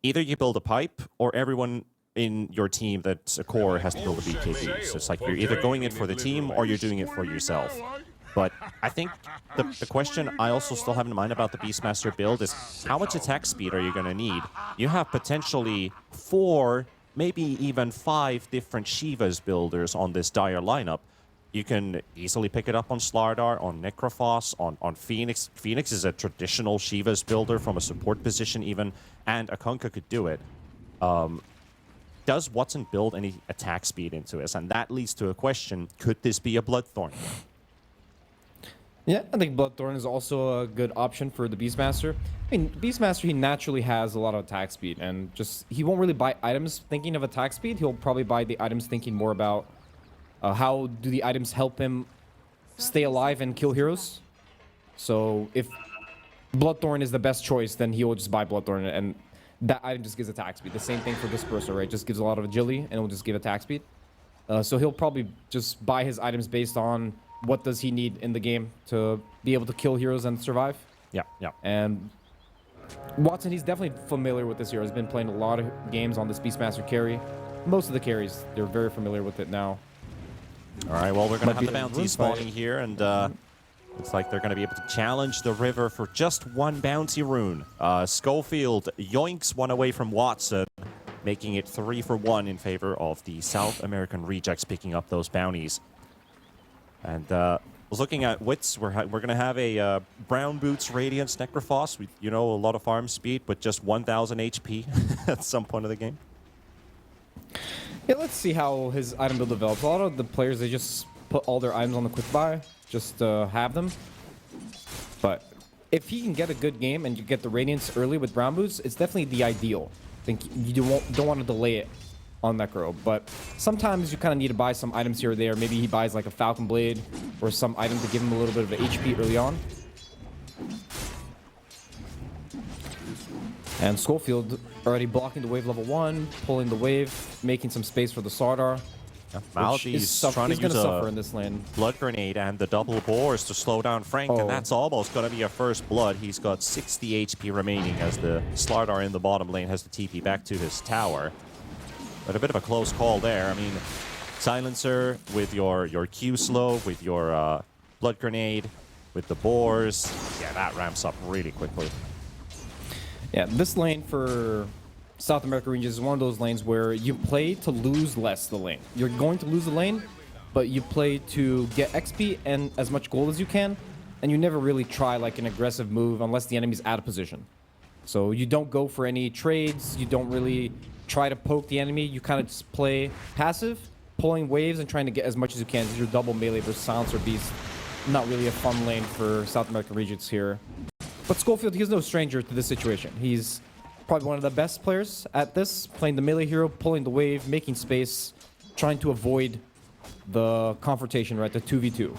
either you build a pipe or everyone in your team that's a core has to build a BKB. So it's like you're either going in for the team or you're doing it for yourself. But I think the question I also still have in mind about the Beastmaster build is how much attack speed are you going to need? You have potentially 4, maybe even 5 different Shivas builders on this dire lineup. You can easily pick it up on Slardar, on Necrophos, on Phoenix. Phoenix is a traditional Shivas builder from a support position even, and Akunka could do it. Does Watson build any attack speed into this? And that leads to a question, could this be a Bloodthorn? Yeah, I think Bloodthorn is also a good option for the Beastmaster. I mean, Beastmaster, he naturally has a lot of attack speed, and just he won't really buy items thinking of attack speed. He'll probably buy the items thinking more about how do the items help him stay alive and kill heroes. So if Bloodthorn is the best choice, then he'll just buy Bloodthorn, and that item just gives attack speed. The same thing for Disperser, right? Just gives a lot of agility, and it will just give attack speed. So he'll probably just buy his items based on what does he need in the game to be able to kill heroes and survive. Yeah, yeah. And Watson, he's definitely familiar with this hero. He's been playing a lot of games on this Beastmaster carry. Most of the carries, they're very familiar with it now. All right, well, we're going to have the bounties spawning here, and looks like they're going to be able to challenge the river for just 1 bounty rune. Schofield yoinks one away from Watson, making it 3 for 1 in favor of the South American rejects picking up those bounties. And was looking at wits. We're going to have a Brown Boots Radiance Necrophos with, you know, a lot of farm speed, but just 1,000 HP at some point of the game. Yeah, let's see how his item build develops. A lot of the players, they just put all their items on the quick buy, just to have them. But if he can get a good game and you get the Radiance early with Brown Boots, it's definitely the ideal. I think you don't want to delay it on Necro, but sometimes you kind of need to buy some items here or there. Maybe he buys like a Falcon Blade or some item to give him a little bit of HP early on. And Schofield already blocking the wave level 1, pulling the wave, making some space for the Sardar. Yeah, Maldi's trying to use suffer in this lane. Blood Grenade and the double bores to slow down Frank, and that's almost going to be a first blood. He's got 60 HP remaining as the Slardar in the bottom lane has to TP back to his tower. But a bit of a close call there. I mean, Silencer with your Q slow, with your Blood Grenade, with the Boars. Yeah, that ramps up really quickly. Yeah, this lane for South America regions is one of those lanes where you play to lose less the lane. You're going to lose the lane, but you play to get XP and as much gold as you can, and you never really try like an aggressive move unless the enemy's out of position. So you don't go for any trades, you don't really try to poke the enemy, you kind of just play passive, pulling waves and trying to get as much as you can. This is your double melee versus Silencer Beast. Not really a fun lane for South American regions here. But Schofield, he's no stranger to this situation. He's probably one of the best players at this, playing the melee hero, pulling the wave, making space, trying to avoid the confrontation, right, the 2v2.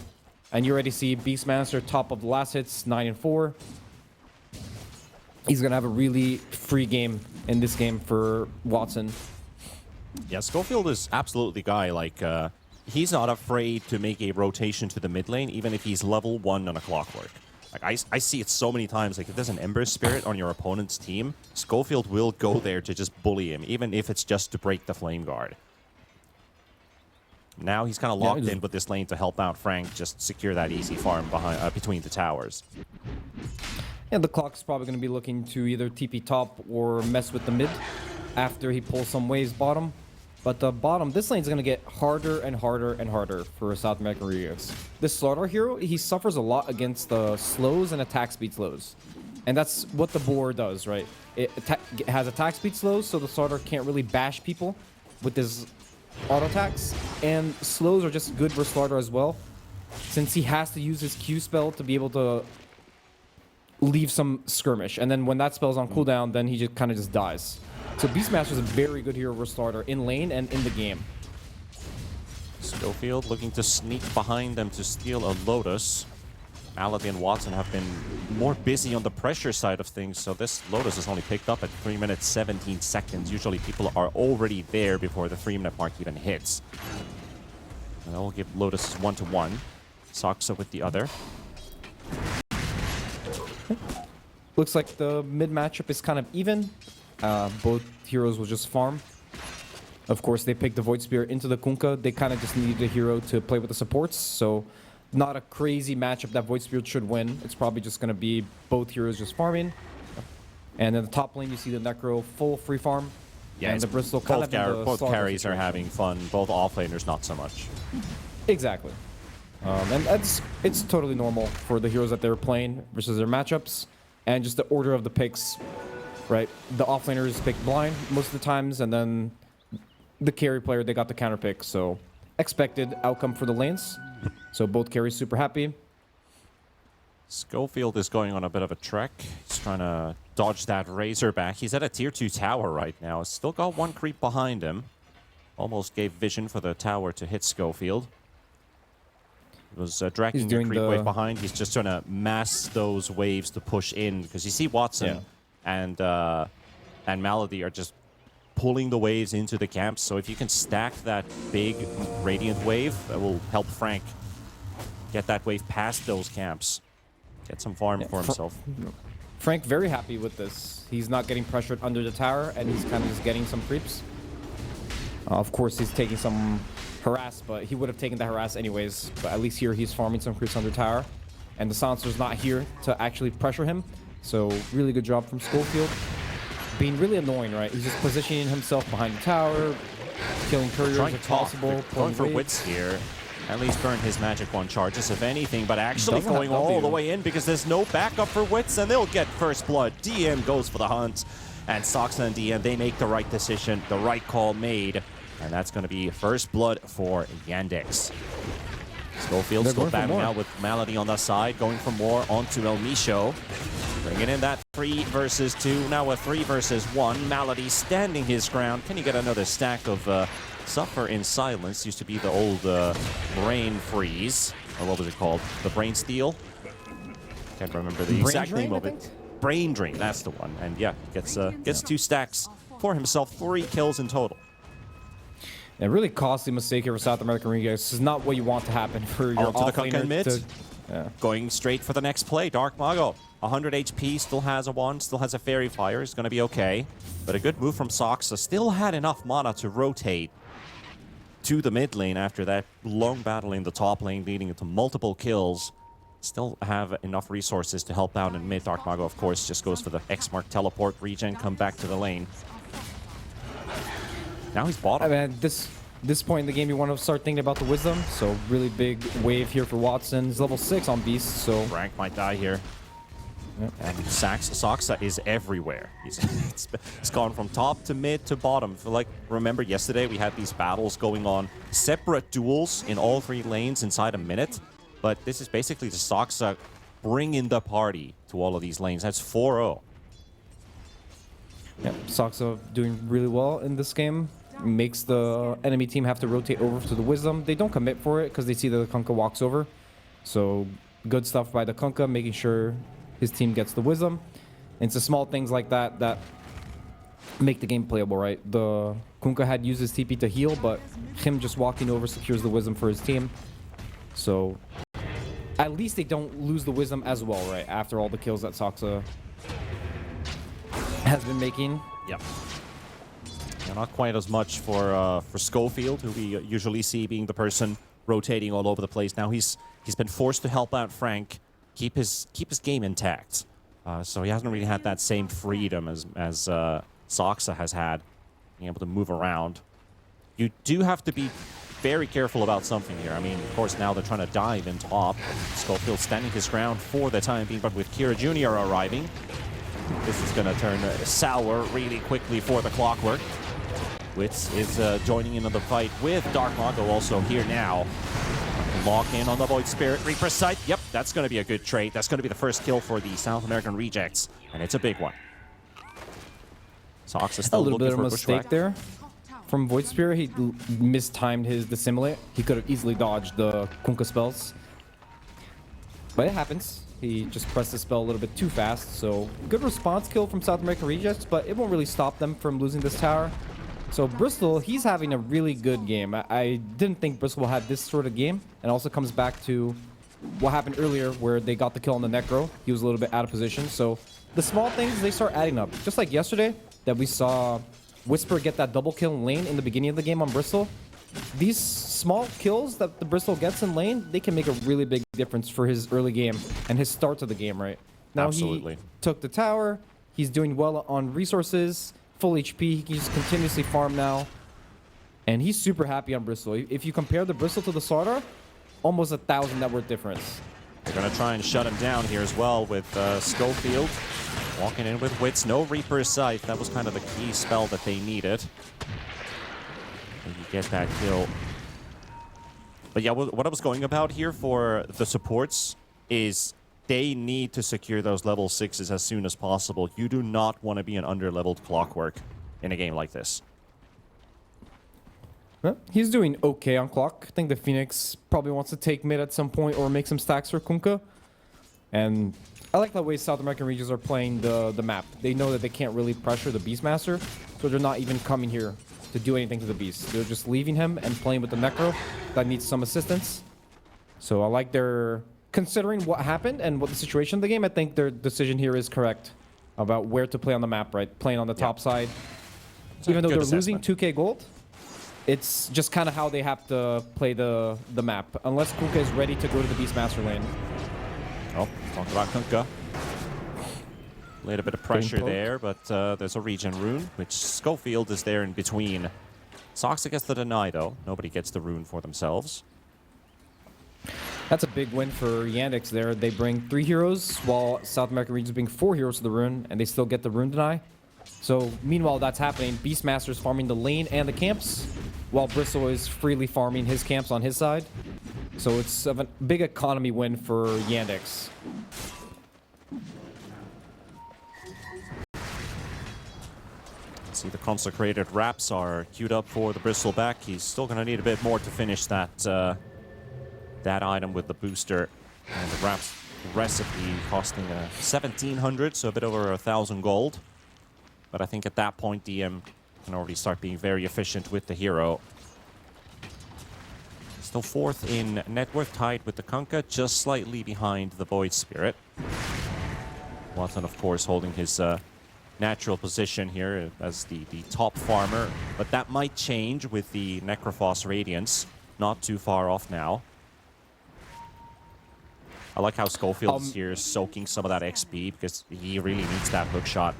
And you already see Beastmaster top of the last hits, 9 and 4. He's going to have a really free game in this game for Watson. Yeah, Schofield is absolutely the guy. Like, he's not afraid to make a rotation to the mid lane, even if he's level 1 on a clockwork. Like, I see it so many times. Like, if there's an Ember Spirit on your opponent's team, Schofield will go there to just bully him, even if it's just to break the Flame Guard. Now he's kind of locked in with this lane to help out Frank just secure that easy farm behind between the towers. Yeah, the clock's probably going to be looking to either TP top or mess with the mid after he pulls some waves bottom. But the bottom, this lane's going to get harder and harder and harder for South American regions. This Slardar hero, he suffers a lot against the slows and attack speed slows. And that's what the boar does, right? It has attack speed slows, so the Slardar can't really bash people with his auto attacks. And slows are just good for Slardar as well, since he has to use his Q spell to be able to leave some skirmish. And then when that spell's on cooldown, then he just kind of just dies. So Beastmaster is a very good hero for Slardar in lane and in the game. Schofield looking to sneak behind them to steal a Lotus. Malaby and Watson have been more busy on the pressure side of things, so this Lotus is only picked up at 3 minutes 17 seconds. Usually people are already there before the 3-minute mark even hits. And I'll give Lotus 1-1. Saksa with the other. Looks like the mid matchup is kind of even. Both heroes will just farm. Of course, they picked the Void Spear into the Kunkka. They kind of just needed a hero to play with the supports, so not a crazy matchup that Void Spear should win. It's probably just going to be both heroes just farming. And in the top lane, you see the Necro full free farm. Yeah, and the Bristol kind of both carries are having fun. Both offlaners, not so much. Exactly. And it's totally normal for the heroes that they're playing versus their matchups. And just the order of the picks, right? The offlaners pick blind most of the times, and then the carry player, they got the counter pick. So expected outcome for the lanes. So both carries super happy. Schofield is going on a bit of a trek. He's trying to dodge that Razorback. He's at a tier 2 tower right now. Still got one creep behind him. Almost gave vision for the tower to hit Schofield. He was dragging the creep wave behind. He's just trying to mass those waves to push in, because you see Watson and Malady are just pulling the waves into the camps. So if you can stack that big Radiant wave, that will help Frank get that wave past those camps. Get some farm for himself. Frank very happy with this. He's not getting pressured under the tower, and he's kind of just getting some creeps. Of course, he's taking some harass, but he would have taken the harass anyways. But at least here, he's farming some creeps under tower. And the Silencer's not here to actually pressure him. So really good job from Schofield. Being really annoying, right? He's just positioning himself behind the tower, killing couriers if possible. Going for wits here. At least burn his magic one charges, if anything, but actually going all the way in because there's no backup for wits, and they'll get first blood. DM goes for the hunt, and Soxa and DM, they make the right decision, the right call made, and that's going to be first blood for Yandex. Schofield still battling out with Malady on the side, going for more onto El Micho. Bringing in that 3 versus 2, now a 3 versus 1. Malady standing his ground. Can he get another stack of Suffer in Silence? Used to be the old Brain Freeze. Or what was it called? The Brain Steal? Can't remember the exact name of it. Brain Drain, that's the one. And yeah, gets 2 stacks for himself. 3 kills in total. A really costly mistake here for South American Rengeks. This is not what you want to happen for your offlaner mid. Going straight for the next play. Dark Mago, 100 HP, still has a wand, still has a Fairy Fire. Is going to be okay. But a good move from Soxa. Still had enough mana to rotate to the mid lane after that long battle in the top lane, leading into multiple kills. Still have enough resources to help out in mid. Dark Mago, of course, just goes for the X-Mark teleport, regen, come back to the lane. Now he's bottom. I mean, this point in the game, you want to start thinking about the Wisdom. So really big wave here for Watson. He's level 6 on Beast, so... Rank might die here. Yep. And Soxa is everywhere. It's gone from top to mid to bottom. Like, remember yesterday we had these battles going on, separate duels in all 3 lanes inside a minute. But this is basically the Soxa bringing the party to all of these lanes. That's 4-0. Yep, Soxa doing really well in this game. Makes the enemy team have to rotate over to the Wisdom. They don't commit for it because they see that the Kunkka walks over. So good stuff by the Kunkka, making sure his team gets the Wisdom. And it's the small things like that that make the game playable, right? The Kunkka had used his TP to heal, but him just walking over secures the Wisdom for his team. So at least they don't lose the Wisdom as well, right? After all the kills that Soxa has been making. Yep. Yeah, not quite as much for Schofield, who we usually see being the person rotating all over the place. Now he's been forced to help out Frank, keep his game intact. So he hasn't really had that same freedom as Soxa has had, being able to move around. You do have to be very careful about something here. I mean, of course, now they're trying to dive in top. Schofield standing his ground for the time being, but with Kira Jr. arriving, this is going to turn sour really quickly for the Clockwork. Witz is joining in on the fight with Dark Mago also here now. Lock in on the Void Spirit. Reaper Sight. Yep, that's going to be a good trade. That's going to be the first kill for the South American Rejects, and it's a big one. Sox is still a little bit of a mistake there from Void Spirit. He mistimed his Dissimulate. He could have easily dodged the Kunkka spells, but it happens. He just pressed the spell a little bit too fast, so good response kill from South American Rejects, but it won't really stop them from losing this tower. So Bristol, he's having a really good game. I didn't think Bristol had this sort of game, and also comes back to what happened earlier where they got the kill on the Necro. He was a little bit out of position, so the small things, they start adding up. Just like yesterday, that we saw Whisper get that double kill in lane in the beginning of the game on Bristol. These small kills that the Bristol gets in lane, they can make a really big difference for his early game and his start to the game, right? Now Absolutely. He took the tower. He's doing well on resources, full HP. He can just continuously farm now. And he's super happy on Bristol. If you compare the Bristol to the Slardar, almost 1,000 net worth difference. They're going to try and shut him down here as well with Schofield. Walking in with Wits. No Reaper's Scythe. That was kind of the key spell that they needed. And you get that kill. But yeah, what I was going about here for the supports is they need to secure those level 6s as soon as possible. You do not want to be an under-leveled Clockwork in a game like this. Well, he's doing okay on Clock. I think the Phoenix probably wants to take mid at some point or make some stacks for Kunkka. And I like the way South American regions are playing the map. They know that they can't really pressure the Beastmaster, so they're not even coming here to do anything to the Beast. They're just leaving him and playing with the Necro that needs some assistance. So I like their... Considering what happened and what the situation of the game, I think their decision here is correct about where to play on the map, right? Playing on the top side. Even though they're losing 2k gold, it's just kind of how they have to play the map. Unless Kunkka is ready to go to the Beastmaster lane. Oh, talk about Kunkka. A little bit of pressure there, but there's a regen rune, which Schofield is there in between. Soxa gets the deny, though. Nobody gets the rune for themselves. That's a big win for Yandex there. They bring 3 heroes, while South American regions bring 4 heroes to the rune, and they still get the rune deny. So, meanwhile that's happening, Beastmaster's farming the lane and the camps, while Bristol is freely farming his camps on his side. So it's a big economy win for Yandex. See, the consecrated wraps are queued up for the Bristol back. He's still going to need a bit more to finish that that item with the booster. And the wraps recipe costing 1,700, so a bit over 1,000 gold. But I think at that point, DM can already start being very efficient with the hero. Still 4th in net worth, tied with the Kunkka, just slightly behind the Void Spirit. Watson, of course, holding his natural position here as the top farmer. But that might change with the Necrophos Radiance. Not too far off now. I like how Schofield's here soaking some of that XP because he really needs that hook shot.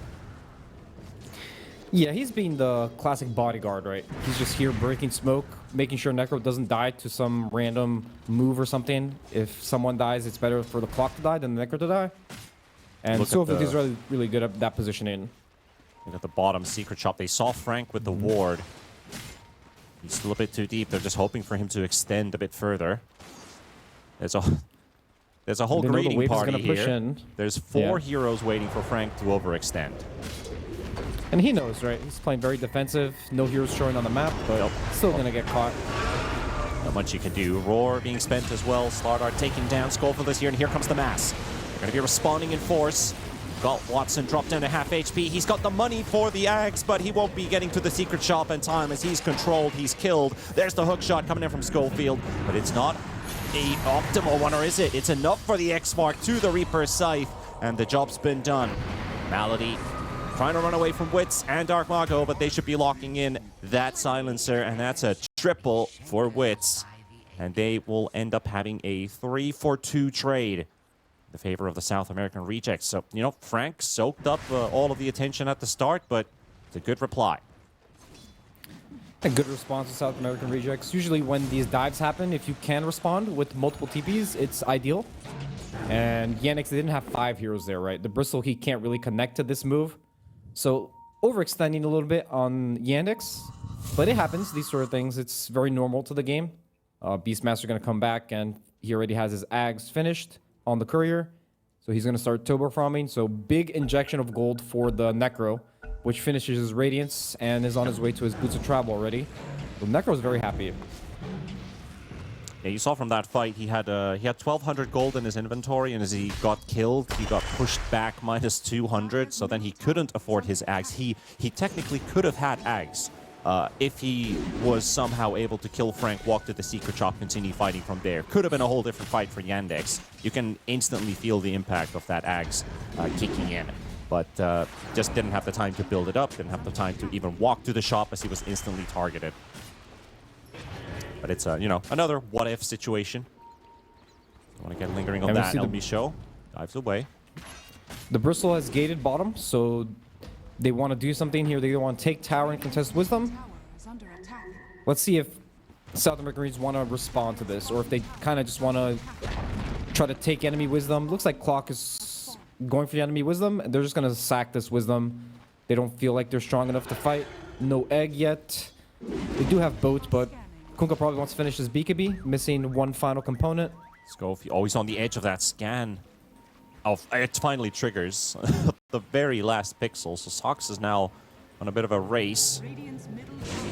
Yeah, he's being the classic bodyguard, right? He's just here breaking smoke, making sure Necro doesn't die to some random move or something. If someone dies, it's better for the clock to die than the Necro to die. And Schofield is really, really good at that positioning. Look at the bottom secret shop. They saw Frank with the ward. He's still a bit too deep. They're just hoping for him to extend a bit further. There's a whole grading party here. There's 4 heroes waiting for Frank to overextend. And he knows, right? He's playing very defensive. No heroes showing on the map, but still going to get caught. Not much you can do. Roar being spent as well. Slardar taking down Schofield this year, and here comes the mass. They're going to be responding in force. Got Watson dropped down to half HP. He's got the money for the Ags, but he won't be getting to the secret shop in time as he's controlled. He's killed. There's the hook shot coming in from Schofield, but it's not a optimal one, or is it? It's enough for the X mark to the Reaper's Scythe, and the job's been done. Malady trying to run away from Wits and Dark Mago, but they should be locking in that silencer, and that's a triple for Wits. And they will end up having a 3-for-2 trade in the favor of the South American rejects. So, you know, Frank soaked up all of the attention at the start, but it's a good reply. A good response to South American rejects. Usually when these dives happen, if you can respond with multiple TPs, it's ideal. And Yandex, they didn't have 5 heroes there, right? The Bristol, he can't really connect to this move. So overextending a little bit on Yandex, but it happens, these sort of things. It's very normal to the game. Beastmaster going to come back, and he already has his Ags finished on the Courier. So he's going to start turbo farming. So big injection of gold for the Necro, which finishes his Radiance and is on his way to his Boots of Travel already. So Necro is very happy. Yeah, you saw from that fight, he had 1,200 gold in his inventory, and as he got killed, he got pushed back -200, so then he couldn't afford his Ags. He technically could have had Ags if he was somehow able to kill Frank, walk to the secret shop, continue fighting from there. Could have been a whole different fight for Yandex. You can instantly feel the impact of that Ags kicking in. but just didn't have the time to build it up, didn't have the time to even walk to the shop as he was instantly targeted. But it's, you know, another what-if situation. I want to get lingering on that. LB show dives away. The Bristol has gated bottom, so they want to do something here. They want to take tower and contest wisdom. Let's see if South American Regions want to respond to this, or if they kind of just want to try to take enemy wisdom. Looks like Clock is going for the enemy wisdom, and they're just going to sack this wisdom. They don't feel like they're strong enough to fight. No egg yet. They do have boat, but Kunkka probably wants to finish his BKB, missing one final component. Scofi always on the edge of that scan. Oh, it finally triggers the very last pixel. So Sox is now on a bit of a race.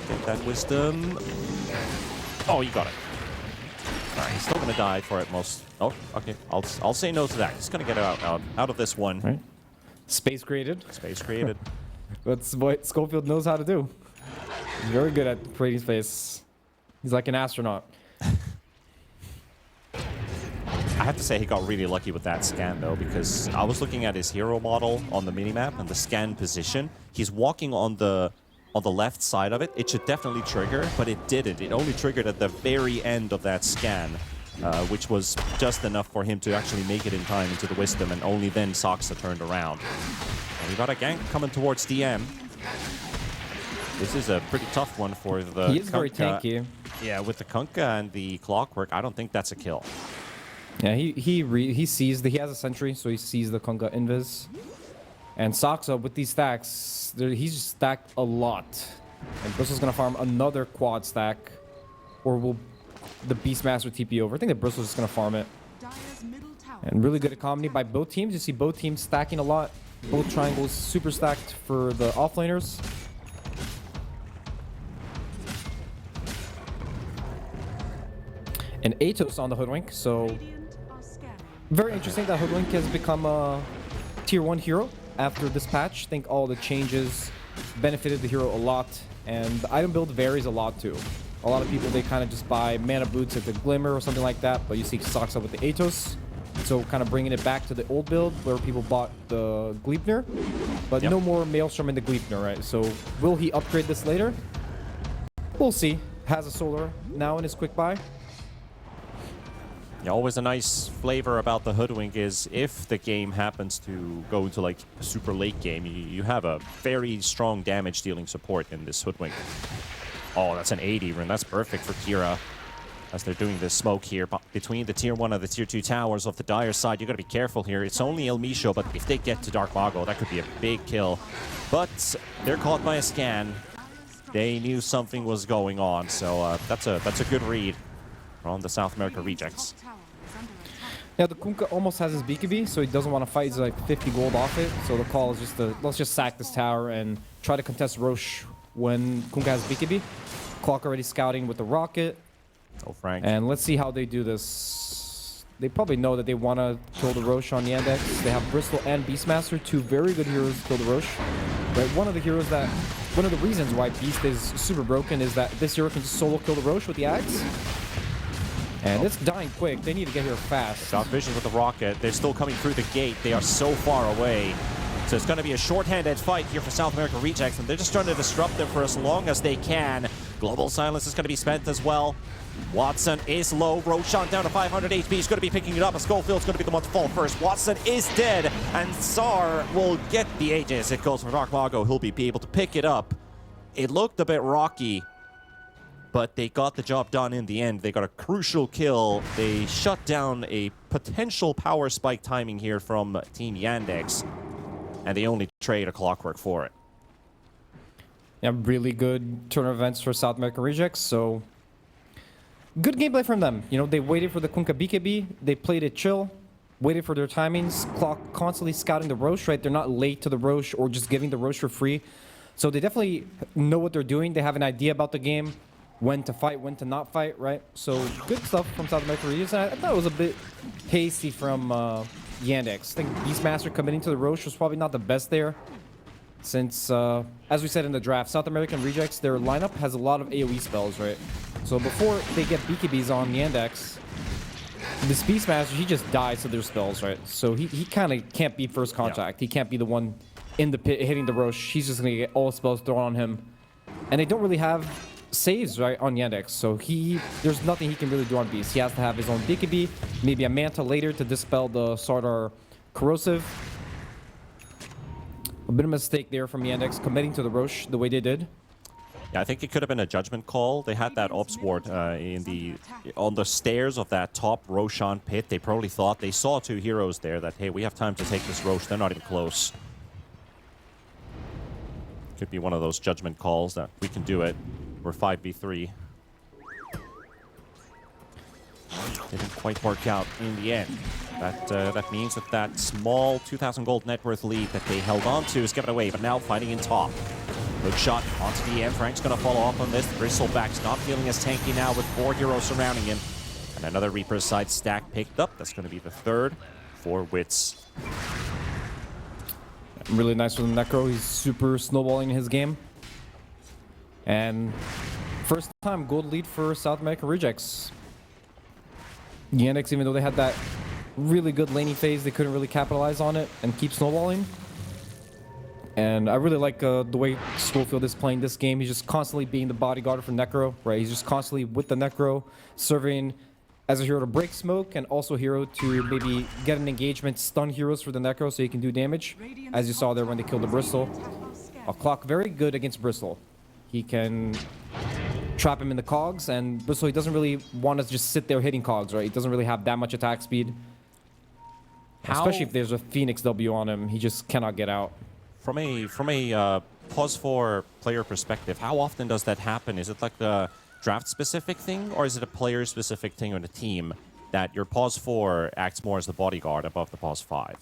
Get that wisdom. Oh, you got it. All right, he's still gonna die for it most. Oh, okay. I'll say no to that. He's gonna get out of this one. Right. Space created. Space created. That's what Schofield knows how to do. He's very good at creating space. He's like an astronaut. I have to say he got really lucky with that scan though, because I was looking at his hero model on the minimap and the scan position. He's walking on the left side of it. It should definitely trigger, but it didn't. It only triggered at the very end of that scan, which was just enough for him to actually make it in time into the wisdom, and only then Soxa turned around. And we got a gank coming towards DM. This is a pretty tough one for the He is very tanky. Yeah, with the Kunkka and the Clockwork, I don't think that's a kill. Yeah, he sees he has a sentry, so he sees the Kunkka invis. And Soxa with these stacks, he's just stacked a lot. And Bristol's gonna farm another quad stack, or will the Beastmaster TP over? I think that Bristol's just gonna farm it. And really good economy by both teams. You see both teams stacking a lot. Both triangles super stacked for the offlaners. And Atos on the Hoodwink, so very interesting that Hoodwink has become a tier 1 hero after this patch. I think all the changes benefited the hero a lot, and the item build varies a lot too. A lot of people, they kind of just buy mana boots at the Glimmer or something like that, but you see Soxa with the Atos, so kind of bringing it back to the old build where people bought the Gleipnir, but no more Maelstrom in the Gleipnir, right? So will he upgrade this later? We'll see. Has a Solar now in his quick buy. Yeah, always a nice flavor about the Hoodwink is if the game happens to go into like a super late game, you have a very strong damage dealing support in this Hoodwink. Oh, that's an 80 rune. That's perfect for Kira as they're doing this smoke here between the tier 1 and the tier 2 towers of the Dire side. You got to be careful here. It's only El Misho, but if they get to Dark Mago, that could be a big kill. But they're caught by a scan. They knew something was going on, so that's a good read on the South America rejects. Yeah, the Kunkka almost has his BKB, so he doesn't want to fight. He's like 50 gold off it. So the call is just to, let's just sack this tower and try to contest Roche when Kunkka has BKB. Clock already scouting with the rocket. Oh, Frank. And let's see how they do this. They probably know that they want to kill the Roche on Yandex. They have Bristol and Beastmaster, two very good heroes to kill the Roche. Right, one of the reasons why Beast is super broken is that this hero can just solo kill the Roche with the axe. And it's dying quick. They need to get here fast. Got vision with the rocket. They're still coming through the gate. They are so far away. So it's going to be a short-handed fight here for South America Rejects, and they're just trying to disrupt them for as long as they can. Global Silence is going to be spent as well. Watson is low. Roshan down to 500 HP. He's going to be picking it up, and Schofield's going to be the one to fall first. Watson is dead, and Tsar will get the Aegis. It goes for Dark Mago. He'll be able to pick it up. It looked a bit rocky, but they got the job done in the end. They got a crucial kill. They shut down a potential power spike timing here from Team Yandex, and they only trade a Clockwork for it. Yeah, really good turn of events for South American Rejects, so good gameplay from them. You know, they waited for the Kunkka BKB, they played it chill, waited for their timings. Clock constantly scouting the Roche, right? They're not late to the Roche or just giving the Roche for free. So they definitely know what they're doing. They have an idea about the game, when to fight, when to not fight, right? So good stuff from South America Rejects. I thought it was a bit hasty from Yandex. I think Beastmaster committing to the Roche was probably not the best there. Since, as we said in the draft, South American Rejects, their lineup has a lot of AoE spells, right? So before they get BKBs on Yandex, this Beastmaster, he just dies to their spells, right? So he kind of can't be first contact. He can't be the one in the pit hitting the Roche, he's just gonna get all spells thrown on him. And they don't really have saves, right, on Yandex, so there's nothing he can really do on Beast. He has to have his own BKB, maybe a Manta later to dispel the Sardar Corrosive. A bit of a mistake there from Yandex committing to the Roche the way they did. Yeah, I think it could have been a judgment call. They had that Ops Ward on the stairs of that top Roshan pit. They probably thought they saw two heroes there that, hey, we have time to take this Roche. They're not even close. Could be one of those judgment calls that we can do it. We're 5v3. Didn't quite work out in the end. That means that small 2,000 gold net worth lead that they held on to is given away, but now fighting in top. Good shot onto the end. Frank's going to follow up on this. Bristleback's not feeling as tanky now with 4 heroes surrounding him. And another Reaper's side stack picked up. That's going to be the third for Wits. Really nice for the Necro. He's super snowballing his game. And first time gold lead for South American Rejects. Yandex, even though they had that really good laning phase, they couldn't really capitalize on it and keep snowballing. And I really like the way Schofield is playing this game. He's just constantly being the bodyguard for Necro, right? He's just constantly with the Necro, serving as a hero to break smoke and also a hero to maybe get an engagement, stun heroes for the Necro so he can do damage, as you saw there when they killed the Bristol. A Clock very good against Bristol. He can trap him in the cogs, and Bristol, he doesn't really want to just sit there hitting cogs, right? He doesn't really have that much attack speed. Especially if there's a Phoenix W on him, he just cannot get out. From a pause for player perspective, how often does that happen? Is it like the draft-specific thing, or is it a player-specific thing on the team that your pause 4 acts more as the bodyguard above the pause 5?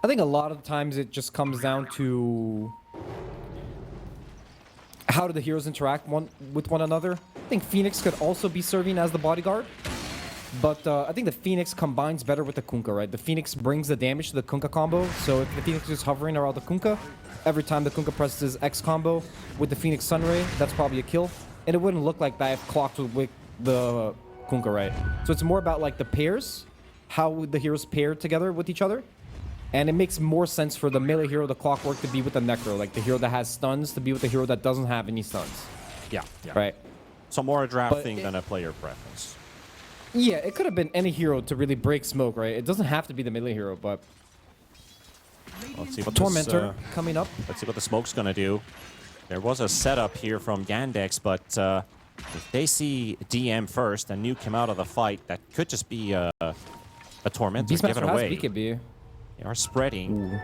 I think a lot of times it just comes down to how do the heroes interact with one another. I think Phoenix could also be serving as the bodyguard, but I think the Phoenix combines better with the Kunkka, right? The Phoenix brings the damage to the Kunkka combo, so if the Phoenix is hovering around the Kunkka, every time the Kunkka presses his X combo with the Phoenix Sunray, that's probably a kill. And it wouldn't look like that if Clocked would with the Kunkka, right? So it's more about like the pairs, how the heroes pair together with each other. And it makes more sense for the melee hero, the Clockwork, to be with the Necro, like the hero that has stuns, to be with the hero that doesn't have any stuns. Yeah. Right? So more a draft thing than a player preference. Yeah, it could have been any hero to really break smoke, right? It doesn't have to be the melee hero, but... Let's see what Tormentor coming up. Let's see what the smoke's going to do. There was a setup here from Yandex, but if they see DM first and nuke him out of the fight, that could just be a Tormentor given away. BKB. They are spreading.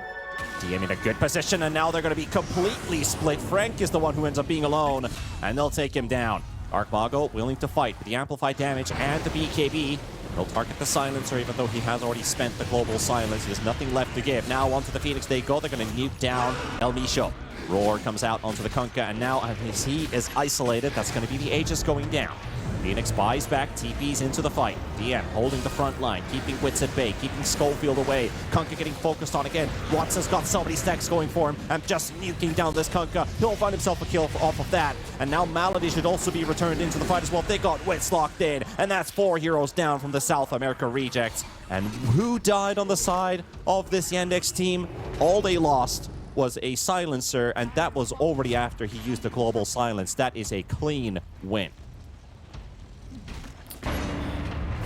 DM in a good position, and now they're going to be completely split. Frank is the one who ends up being alone, and they'll take him down. Arcmago willing to fight with the amplified damage and the BKB. He'll target the silencer, even though he has already spent the global silence. There's nothing left to give. Now onto the Phoenix they go. They're going to nuke down El Misho. Roar comes out onto the Kunkka, and now as he is isolated, that's going to be the Aegis going down. Phoenix buys back, TPs into the fight. DM holding the front line, keeping Wits at bay, keeping Schofield away. Kunkka getting focused on again. Watson's got so many stacks going for him, and just nuking down this Kunkka. He'll find himself a kill off of that. And now Malady should also be returned into the fight as well. They got Wits locked in, and that's 4 heroes down from the South America Rejects. And who died on the side of this Yandex team? All they lost was a silencer, and that was already after he used the global silence. That is a clean win.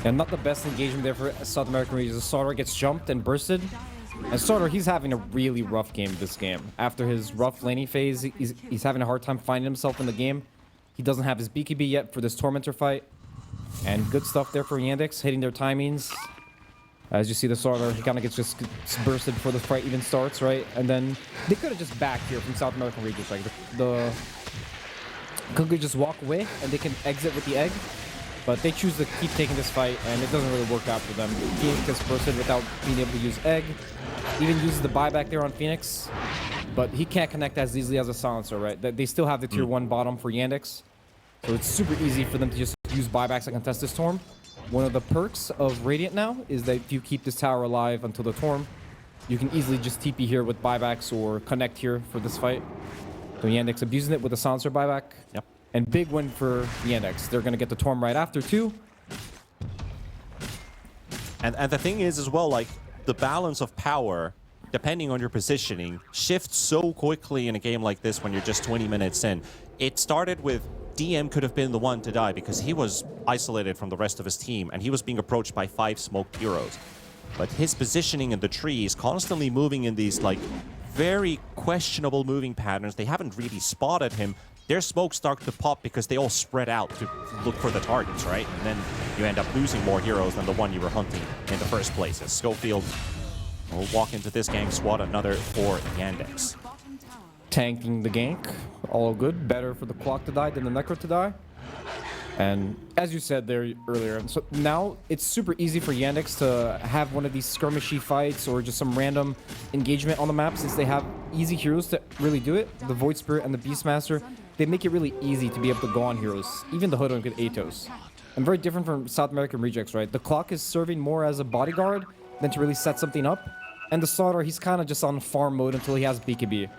And not the best engagement there for South American Regions. Sauter gets jumped and bursted. And Sauter, he's having a really rough game this game. After his rough laning phase, he's having a hard time finding himself in the game. He doesn't have his BKB yet for this Tormentor fight. And good stuff there for Yandex, hitting their timings. As you see the Sauter, he kind of gets just bursted before the fight even starts, right? And then they could have just backed here from South American Regions. Like the could just walk away and they can exit with the egg. But they choose to keep taking this fight, and it doesn't really work out for them. Phoenix gets bursted without being able to use egg. Even uses the buyback there on Phoenix. But he can't connect as easily as a silencer, right? They still have the tier 1 bottom for Yandex. So it's super easy for them to just use buybacks to contest this Torm. One of the perks of Radiant now is that if you keep this tower alive until the Torm, you can easily just TP here with buybacks or connect here for this fight. So Yandex abusing it with a silencer buyback. Yep. And big win for Yandex. They're going to get the Torm right after, too. And the thing is, as well, like, the balance of power depending on your positioning, shift so quickly in a game like this when you're just 20 minutes in. It started with DM could have been the one to die because he was isolated from the rest of his team and he was being approached by 5 smoked heroes. But his positioning in the trees, constantly moving in these like very questionable moving patterns, they haven't really spotted him. Their smokes start to pop because they all spread out to look for the targets, right? And then you end up losing more heroes than the one you were hunting in the first place. As Schofield will walk into this gang squad, another for Yandex. Tanking the gank, all good. Better for the clock to die than the necro to die. And as you said there earlier, so now it's super easy for Yandex to have one of these skirmishy fights or just some random engagement on the map since they have easy heroes to really do it. The Void Spirit and the Beastmaster, they make it really easy to be able to go on heroes, even the Hoodwink with Atos. And very different from South American Rejects, right? The clock is serving more as a bodyguard than to really set something up. And the Slaughter, he's kind of just on farm mode until he has BKB.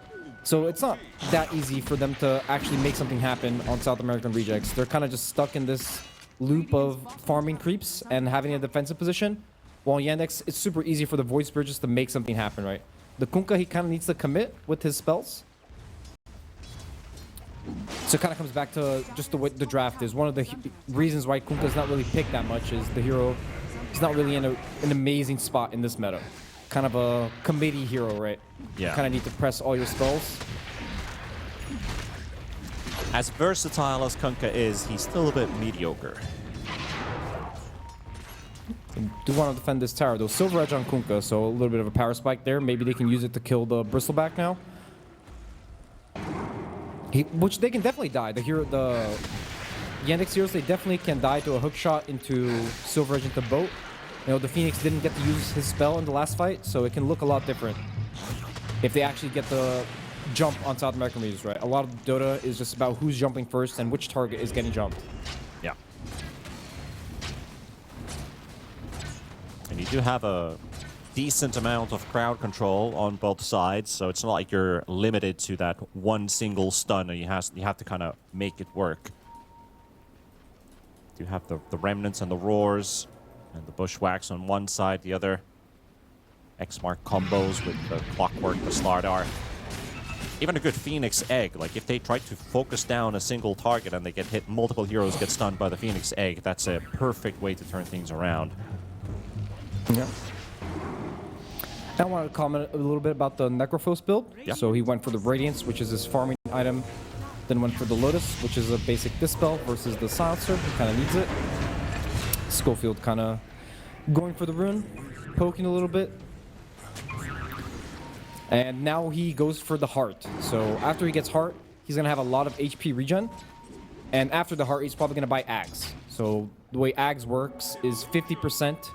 So it's not that easy for them to actually make something happen on South American Rejects. They're kind of just stuck in this loop of farming creeps and having a defensive position. While Yandex, it's super easy for the Void Spirit just to make something happen, right? The Kunkka, he kind of needs to commit with his spells. So it kind of comes back to just the way the draft is. One of the reasons why Kunkka's not really picked that much is the hero is not really in an amazing spot in this meta. Kind of a committee hero, right? Yeah. You kind of need to press all your spells. As versatile as Kunkka is, he's still a bit mediocre. I do want to defend this tower, though. Silver Edge on Kunkka, so a little bit of a power spike there. Maybe they can use it to kill the Bristleback now. Which they can definitely die. The Yandex heroes, they definitely can die to a hook shot into Silver Edge into boat. You know, the Phoenix didn't get to use his spell in the last fight, so it can look a lot different if they actually get the jump on South American Rejects, right? A lot of Dota is just about who's jumping first and which target is getting jumped. Yeah. And you do have a decent amount of crowd control on both sides, so it's not like you're limited to that one single stun, and you have to kind of make it work. You have the remnants and the roars. And the bushwhacks on one side, the other. X-Mark combos with the clockwork, the Slardar. Even a good Phoenix Egg. Like, if they try to focus down a single target and they get hit, multiple heroes get stunned by the Phoenix Egg, that's a perfect way to turn things around. Yeah. I wanted to comment a little bit about the Necrophos build. Yeah. So he went for the Radiance, which is his farming item. Then went for the Lotus, which is a basic Dispel versus the Silencer. He kind of needs it. Schofield kind of going for the rune, poking a little bit. And now he goes for the heart. So after he gets heart, he's going to have a lot of HP regen. And after the heart, he's probably going to buy Ags. So the way Ags works is 50%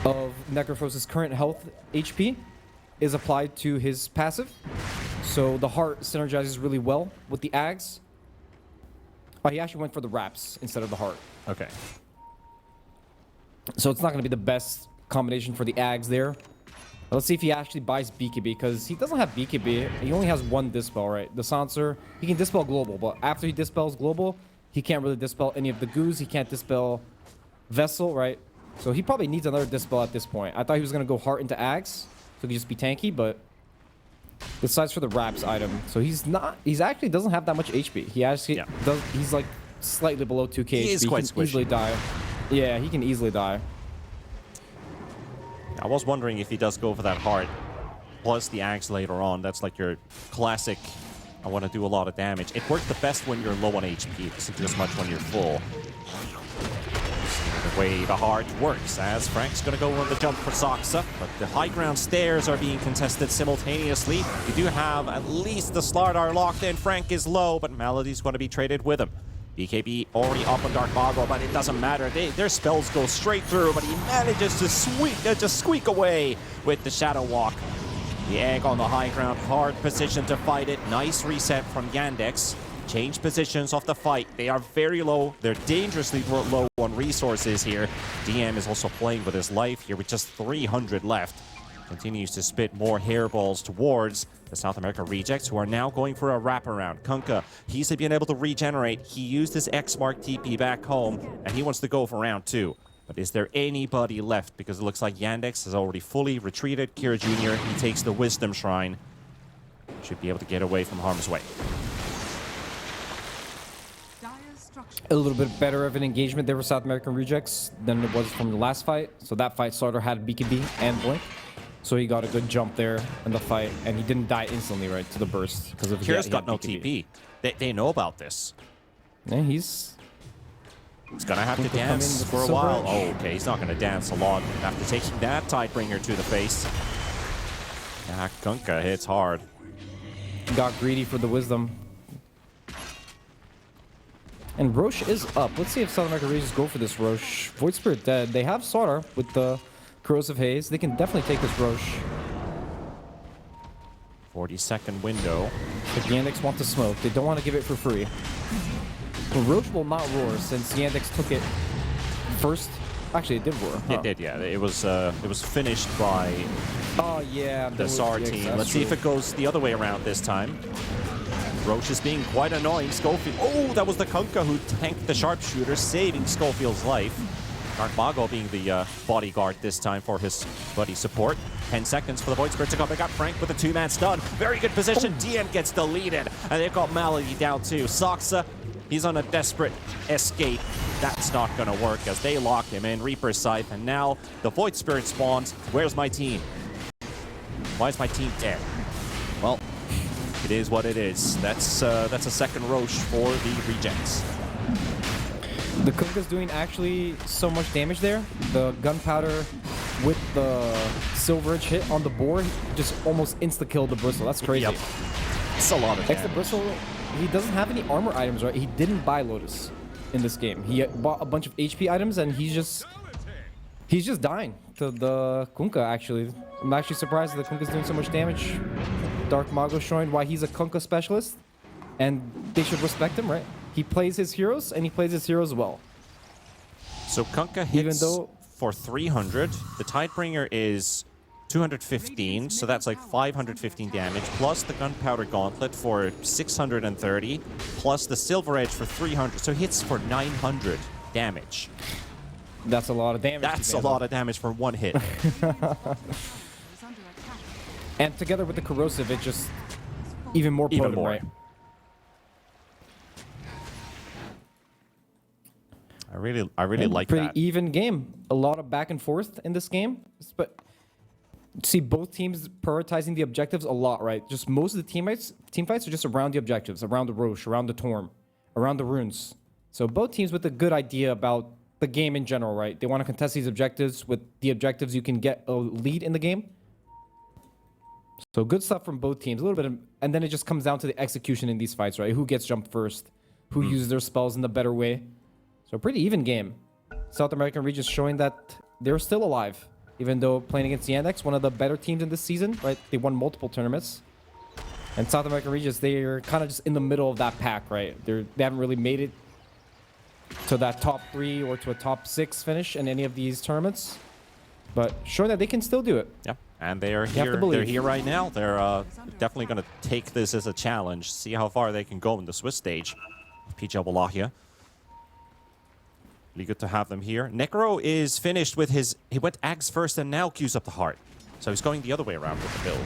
of Necrophos' current health HP is applied to his passive. So the heart synergizes really well with the Ags. Oh, he actually went for the wraps instead of the heart. Okay. So it's not going to be the best combination for the Ags there. But let's see if he actually buys BKB, because he doesn't have BKB. He only has one Dispel, right? The Silencer, he can Dispel Global, but after he Dispels Global, he can't really Dispel any of the Goos. He can't Dispel Vessel, right? So he probably needs another Dispel at this point. I thought he was going to go Heart into Ags, so he could just be tanky, but decides for the Wraps item. So he's actually doesn't have that much HP. He actually does, he's like slightly below 2k HP. He is quite can easily die. Yeah, he can easily die. I was wondering if he does go for that heart, plus the axe later on. That's like your classic, I want to do a lot of damage. It worked the best when you're low on HP. It doesn't do as much when you're full. The way the heart works, as Frank's going to go on the jump for Soxa, but the high ground stairs are being contested simultaneously. You do have at least the Slardar locked in. Frank is low, but Melody's going to be traded with him. BKB already up on Dark Boggle, but it doesn't matter. Their spells go straight through, but he manages to squeak away with the Shadow Walk. The egg on the high ground, hard position to fight it. Nice reset from Yandex. Change positions of the fight. They are very low. They're dangerously low on resources here. DM is also playing with his life here with just 300 left. Continues to spit more hairballs towards the South America Rejects, who are now going for a wraparound. Kunkka, he's been able to regenerate. He used his X-Mark TP back home, and he wants to go for round 2. But is there anybody left? Because it looks like Yandex has already fully retreated. Kira Jr., he takes the Wisdom Shrine. Should be able to get away from harm's way. A little bit better of an engagement there for South American Rejects than it was from the last fight. So that fight starter had BKB and Blink. So he got a good jump there in the fight, and he didn't die instantly, right, to the burst. Because of Kira's got no TP. They know about this. Yeah, he's gonna have to dance for a while. Oh, okay, he's not gonna dance a lot after taking that Tidebringer to the face. Yeah, Kunkka hits hard. Got greedy for the Wisdom. And Roche is up. Let's see if South American Rangers go for this Roche. Void Spirit dead. They have Sauter with the Corrosive Haze. They can definitely take this Roche. 40-second window. If Yandex want to smoke, they don't want to give it for free. But Roche will not roar since Yandex took it first. Actually, it did roar. Huh? It did, yeah. It was finished by the SAR team. Let's see if it goes the other way around this time. Roche is being quite annoying. Schofield. Oh, that was the Kunkka who tanked the sharpshooter, saving Schofield's life. Darkmago being the bodyguard this time for his buddy support. 10 seconds for the Void Spirit to come. They got Frank with a 2-man stun. Very good position. DM gets deleted. And they've got Malady down too. Soxa, he's on a desperate escape. That's not going to work as they lock him in. Reaper's Scythe. And now the Void Spirit spawns. Where's my team? Why is my team dead? Well, it is what it is. That's a second Roche for the Rejects. The Kunkka's doing actually so much damage there. The gunpowder with the Silver Edge hit on the board just almost insta-killed the Bristle. That's crazy. Yep. It's a lot of damage. The Bristle, he doesn't have any armor items, right? He didn't buy Lotus in this game. He bought a bunch of HP items and he's just dying to the Kunkka, actually. I'm actually surprised that the Kunkka's doing so much damage. Darkmago showing why he's a Kunkka specialist. And they should respect him, right? He plays his heroes, and he plays his heroes well. So Kunkka hits for 300. The Tidebringer is 215, so that's like 515 damage, plus the Gunpowder Gauntlet for 630, plus the Silver Edge for 300. So he hits for 900 damage. That's a lot of damage. That's a lot of damage for one hit. And together with the Corrosive, it just even more potent, right? I really like that. Pretty even game. A lot of back and forth in this game. But see both teams prioritizing the objectives a lot, right? Just most of the team fights are just around the objectives, around the Roche, around the Torm, around the runes. So both teams with a good idea about the game in general, right? They want to contest these objectives. With the objectives, you can get a lead in the game. So good stuff from both teams. A little bit, and then it just comes down to the execution in these fights, right? Who gets jumped first? Who uses their spells in the better way? So pretty even game. South American Regis showing that they're still alive, even though playing against Yandex, one of the better teams in this season, right? They won multiple tournaments. And South American Regis, they're kind of just in the middle of that pack, right? They haven't really made it to that top 3 or to a top 6 finish in any of these tournaments. But showing that they can still do it. Yeah, and they are here. They're here right now. They're definitely going to take this as a challenge, see how far they can go in the Swiss stage. PGL Wallachia. Really good to have them here. Necro is finished with his... He went Ags first and now queues up the Heart. So he's going the other way around with the build.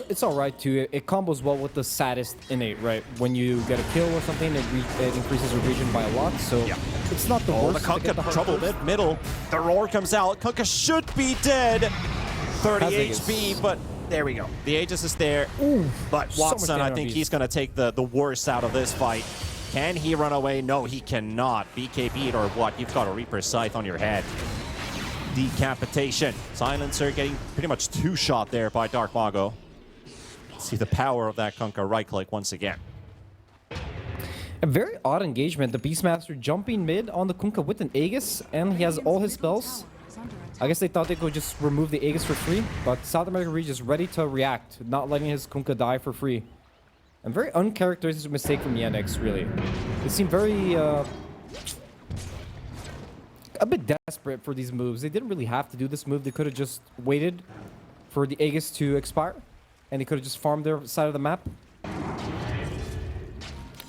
It's all right, too. It combos well with the Saddest Innate, right? When you get a kill or something, it increases your region by a lot. So yeah, it's not the worst. The Kunkka trouble middle. The roar comes out. Kunkka should be dead. 30 HP, but there we go. The Aegis is there. Ooh, but Watson, I think he's going to take the worst out of this fight. Can he run away? No, he cannot. BKB'd or what? You've got a Reaper's Scythe on your head. Decapitation. Silencer getting pretty much 2-shot there by Darkmago. See the power of that Kunkka right-click once again. A very odd engagement. The Beastmaster jumping mid on the Kunkka with an Aegis, and he has all his spells. I guess they thought they could just remove the Aegis for free, but South American Region is ready to react, not letting his Kunkka die for free. A very uncharacteristic mistake from Yndx, really. They seem very, a bit desperate for these moves. They didn't really have to do this move. They could have just waited for the Aegis to expire, and they could have just farmed their side of the map.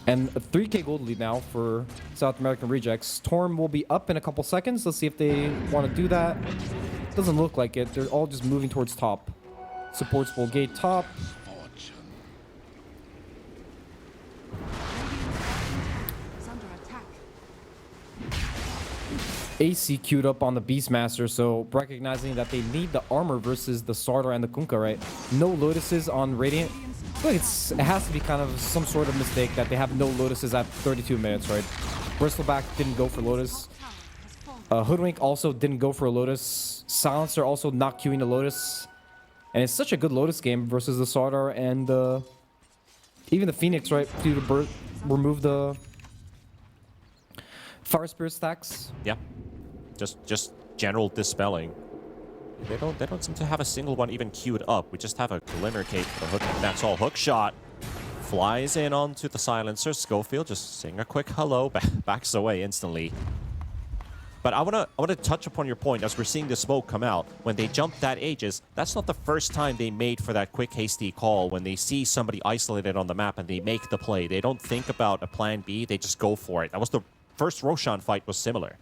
And a 3k gold lead now for South American Rejects. Torm will be up in a couple seconds. Let's see if they want to do that. Doesn't look like it. They're all just moving towards top. Supports will gate top. AC queued up on the Beastmaster, so recognizing that they need the armor versus the Starter and the Kunkka, right? No Lotuses on Radiant. I feel like it has to be kind of some sort of mistake that they have no Lotuses at 32 minutes, right? Bristleback didn't go for Lotus. Hoodwink also didn't go for a Lotus. Silencer also not queuing a Lotus. And it's such a good Lotus game versus the Starter and even the Phoenix, right? To remove the Fire Spirit stacks. Yeah. Just general dispelling. They don't seem to have a single one even queued up. We just have a Glimmer Cape, a hook, and that's all. Hook shot. Flies in onto the silencer. Schofield just saying a quick hello, backs away instantly. But I wanna touch upon your point as we're seeing the smoke come out. When they jumped that Aegis, that's not the first time they made for that quick hasty call. When they see somebody isolated on the map and they make the play, they don't think about a plan B, they just go for it. That was the first Roshan fight was similar.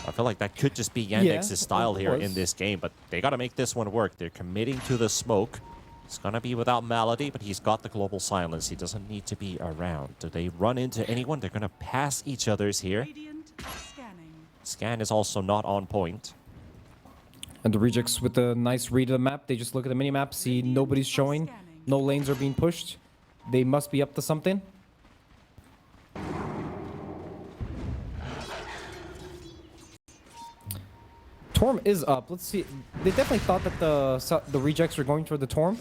I feel like that could just be Yandex's style here in this game, but they got to make this one work. They're committing to the smoke. It's going to be without Malady, but he's got the global silence. He doesn't need to be around. Do they run into anyone? They're going to pass each other's here. Scan is also not on point. And the Rejects with a nice read of the map. They just look at the minimap, see nobody's showing. No lanes are being pushed. They must be up to something. Torm is up. Let's see. They definitely thought that the Rejects were going for the Torm.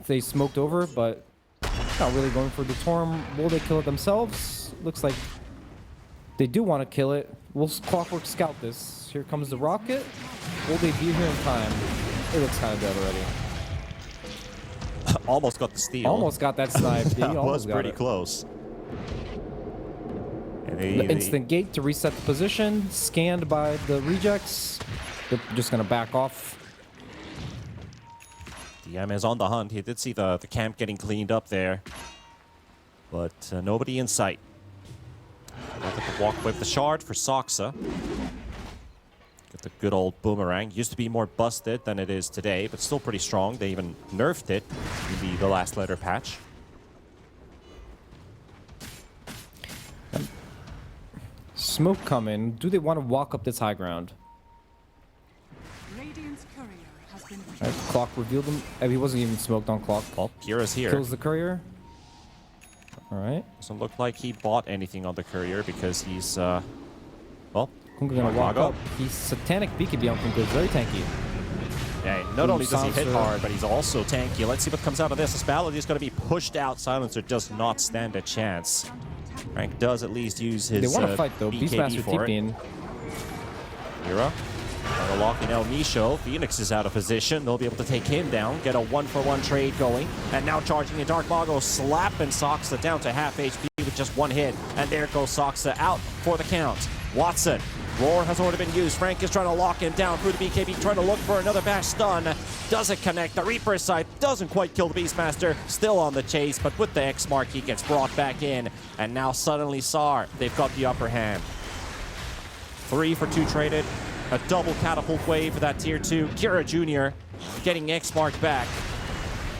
They smoked over, but not really going for the Torm. Will they kill it themselves? Looks like they do want to kill it. We'll Clockwork scout this. Here comes the rocket. Will they be here in time? It looks kind of dead already. Almost got the steal. Almost got that snipe. That was pretty close. The instant gate to reset the position. Scanned by the Rejects. They're just going to back off. DM is on the hunt. He did see the camp getting cleaned up there. But nobody in sight. Another walk with the shard for Soxa. Get the good old boomerang. Used to be more busted than it is today, but still pretty strong. They even nerfed it in the last letter patch. Smoke coming. Do they want to walk up this high ground? Right, Clock revealed him. He wasn't even smoked on Clock. Oh, Kira's here. Kills the courier. Alright. Doesn't look like he bought anything on the courier because he's, well... Kunkka gonna walk up. He's Satanic BKB on Kunkka. It's very tanky. Yeah, not only does he hit hard, but he's also tanky. Let's see what comes out of this. Aspality is going to be pushed out. Silencer does not stand a chance. Rank does at least use his They want to fight though. Beastmaster TPing. Mira. Locking El Nisho. Phoenix is out of position. They'll be able to take him down. Get a 1-for-1 trade going. And now charging in Dark Mago. Slapping Soxa down to half HP with just one hit. And there goes Soxa out for the count. Watson. Roar has already been used. Frank is trying to lock him down through the BKB, trying to look for another bash stun. Doesn't connect. The Reaper's side doesn't quite kill the Beastmaster. Still on the chase, but with the X mark, he gets brought back in. And now suddenly SAR, they've got the upper hand. 3 for 2 traded. A double catapult wave for that tier 2. Kira Jr. getting X mark back.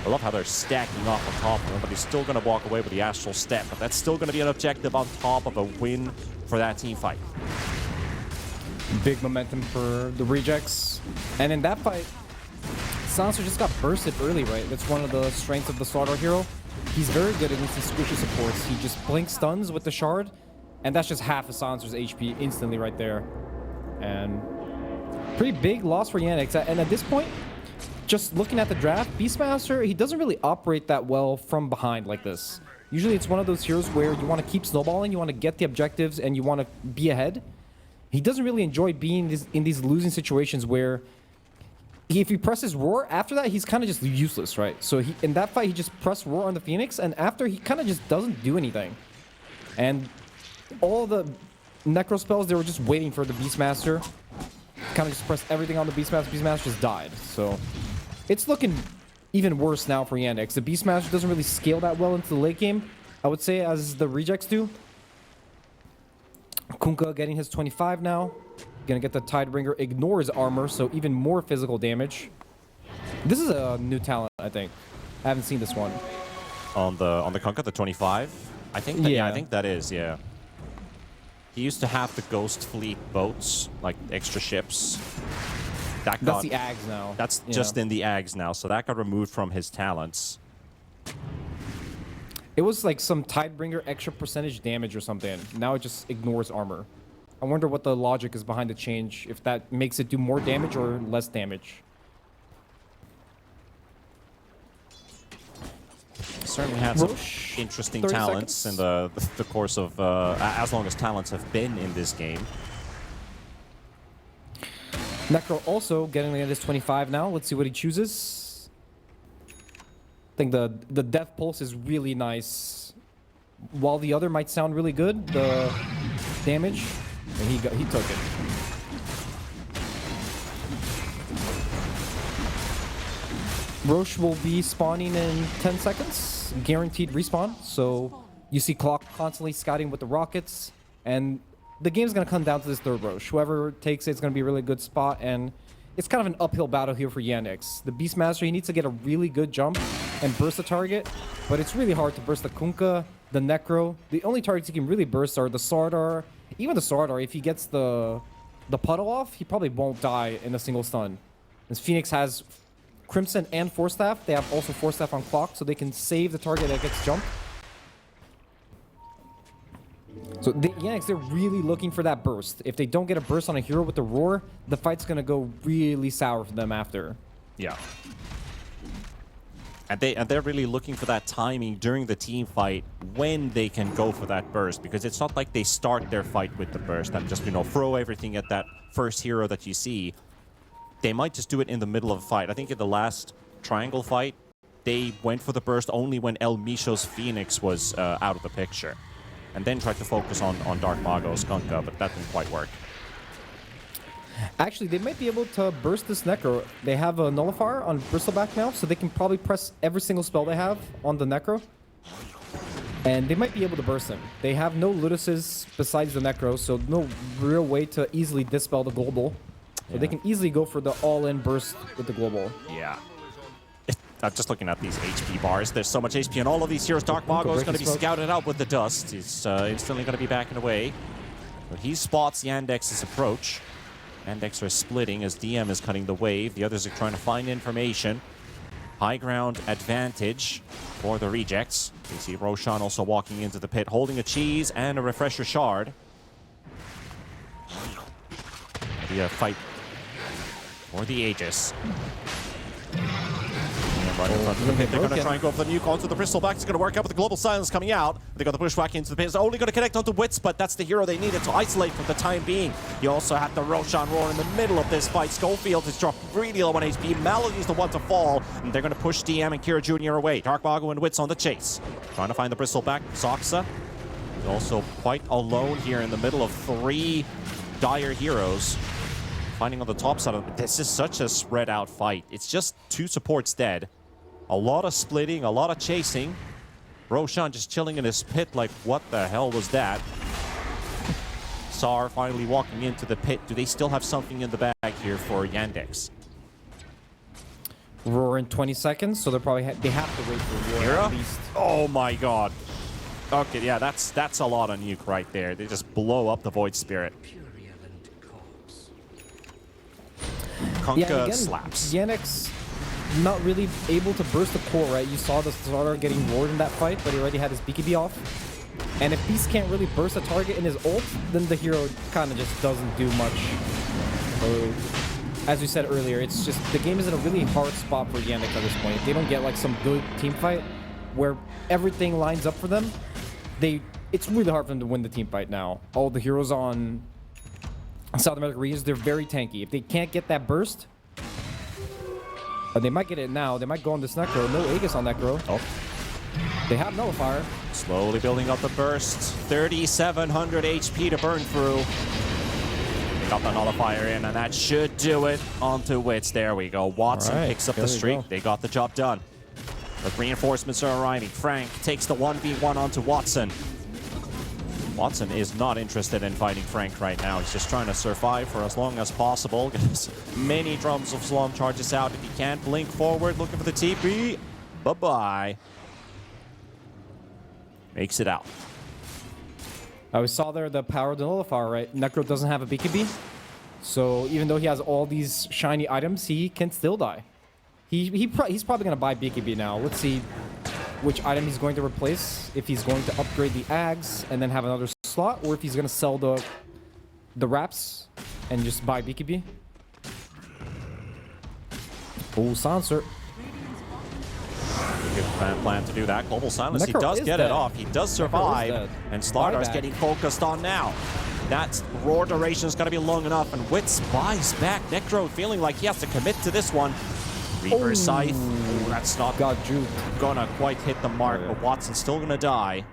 I love how they're stacking off on top of him, but he's still going to walk away with the Astral Step. But that's still going to be an objective on top of a win for that team fight. Big momentum for the Rejects. And in that fight, Silencer just got bursted early, right? That's one of the strengths of the Starter hero. He's very good against the squishy supports. He just blinks stuns with the shard, and that's just half of Silencer's HP instantly right there. And pretty big loss for Yndx. And at this point, just looking at the draft, Beastmaster, he doesn't really operate that well from behind like this. Usually it's one of those heroes where you want to keep snowballing, you want to get the objectives, and you want to be ahead. He doesn't really enjoy being in these losing situations where if he presses Roar, after that, he's kind of just useless, right? So in that fight, he just pressed Roar on the Phoenix, and after, he kind of just doesn't do anything. And all the Necro spells, they were just waiting for the Beastmaster. Kind of just pressed everything on the Beastmaster. Beastmaster just died. So it's looking even worse now for Yandex. The Beastmaster doesn't really scale that well into the late game. I would say, as the rejects do. Kunkka getting his 25 now. Gonna get the Tidebringer, ignore his armor, so even more physical damage. This is a new talent, I think. I haven't seen this one. On the Kunkka, the 25? I think that, yeah, I think that is, yeah. He used to have the Ghost Fleet boats, like extra ships. That's the Ags now. That's just in the Ags now, so that got removed from his talents. It was like some Tidebringer extra percentage damage or something. Now it just ignores armor. I wonder what the logic is behind the change, if that makes it do more damage or less damage. Certainly had some interesting talents in the course of, as long as talents have been in this game. Necro also getting his 25 now. Let's see what he chooses. I think the Death Pulse is really nice. While the other might sound really good, the damage, and he took it. Roche will be spawning in 10 seconds. Guaranteed respawn. So you see Clock constantly scouting with the rockets. And the game's going to come down to this third Roche. Whoever takes it's going to be a really good spot. And it's kind of an uphill battle here for Yandex. The Beastmaster, he needs to get a really good jump and burst the target. But it's really hard to burst the Kunkka, the Necro. The only targets he can really burst are the Sardar. Even the Sardar, if he gets the puddle off, he probably won't die in a single stun. As Phoenix has Crimson and Force Staff. They have also Force Staff on Clock, so they can save the target that gets jumped. So Yandex, they're really looking for that burst. If they don't get a burst on a hero with the Roar, the fight's going to go really sour for them after. Yeah. And they're really looking for that timing during the team fight when they can go for that burst, because it's not like they start their fight with the burst and just, you know, throw everything at that first hero that you see. They might just do it in the middle of a fight. I think in the last triangle fight, they went for the burst only when El Misho's Phoenix was out of the picture. And then tried to focus on Dark Mago's Kunkka, but that didn't quite work. Actually, they might be able to burst this Necro. They have a Nullifier on Bristleback now, so they can probably press every single spell they have on the Necro. And they might be able to burst him. They have no Luduses besides the Necro, so no real way to easily dispel the Global. So they can easily go for the all-in burst with the Global. Yeah. I'm just looking at these HP bars. There's so much HP in all of these heroes. Dark Mago is going to be scouted out with the dust. He's instantly going to be backing away. But he spots Yandex's approach. Yandex are splitting as DM is cutting the wave. The others are trying to find information. High ground advantage for the rejects. You see Roshan also walking into the pit, holding a cheese and a refresher shard. The fight for the Aegis. Right in front of the pit. They're going to try and go for the nuke onto the Bristleback. It's going to work out with the Global Silence coming out. They got the Bushwhack into the pit. It's only going to connect onto Wits, but that's the hero they needed to isolate for the time being. You also have the Roshan Roar in the middle of this fight. Schofield is dropped really low on HP. Melody's the one to fall, and they're going to push DM and Kira Jr. away. Dark Mago and Wits on the chase. Trying to find the Bristleback. Soxa is also quite alone here in the middle of three dire heroes. Finding on the top side of it. This is such a spread out fight. It's just two supports dead. A lot of splitting, a lot of chasing. Roshan just chilling in his pit like, what the hell was that? Sar finally walking into the pit. Do they still have something in the bag here for Yandex? Roar in 20 seconds, so they're probably they have to wait for Roar at least. Oh my god. Okay, yeah, that's a lot of nuke right there. They just blow up the Void Spirit. Kunkka slaps. Yandex not really able to burst the core, right? You saw the starter getting roared in that fight, but he already had his BKB off. And if Beast can't really burst a target in his ult, then the hero kind of just doesn't do much. So, as we said earlier, it's just the game is in a really hard spot for Yandex at this point. If they don't get like some good team fight where everything lines up for them, it's really hard for them to win the team fight now. All the heroes on South American regions, they're very tanky. If they can't get that burst, they might get it now. They might go on this Necro. No Aegis on Necro. Oh. They have Nullifier. Slowly building up the burst. 3,700 HP to burn through. They got the Nullifier in, and that should do it onto Wits. There we go. Watson picks up the streak. They got the job done. But reinforcements are arriving. Frank takes the 1v1 onto Watson. Watson is not interested in fighting Frank right now. He's just trying to survive for as long as possible. Get as many drums of swarm charges out if he can. Blink forward, looking for the TP. Bye-bye. Makes it out. We saw there the power of the nullifier, right? Necro doesn't have a BKB. So even though he has all these shiny items, he can still die. He's probably going to buy BKB now. Let's see which item he's going to replace. If he's going to upgrade the Ags and then have another slot, or if he's going to sell the wraps and just buy BKB. Oh, Sanser. Good plan to do that. Global Silence, he does get it off. He does survive. And Slardar's getting focused on now. That roar duration is going to be long enough. And Wits buys back. Necro feeling like he has to commit to this one. Reaper Scythe. Oh, that's not gonna quite hit the mark, but Watson's still gonna die.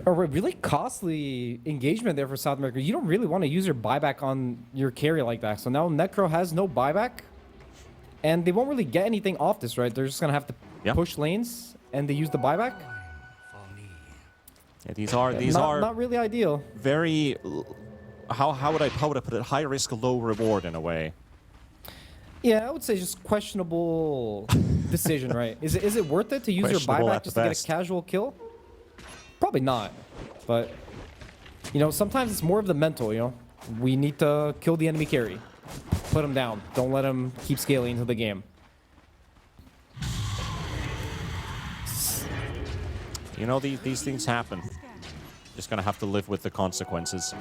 A really costly engagement there for South America. You don't really want to use your buyback on your carry like that. So now Necro has no buyback. And they won't really get anything off this, right? They're just gonna have to push lanes, and they use the buyback. Yeah, these are not really ideal. Very, how would I put it? High risk, low reward in a way. Yeah, I would say just questionable decision, right? Is it worth it to use your buyback just to get a casual kill? Probably not. But you know, sometimes it's more of the mental. You know, we need to kill the enemy carry. Put him down. Don't let him keep scaling into the game. You know, these things happen. Just gonna have to live with the consequences.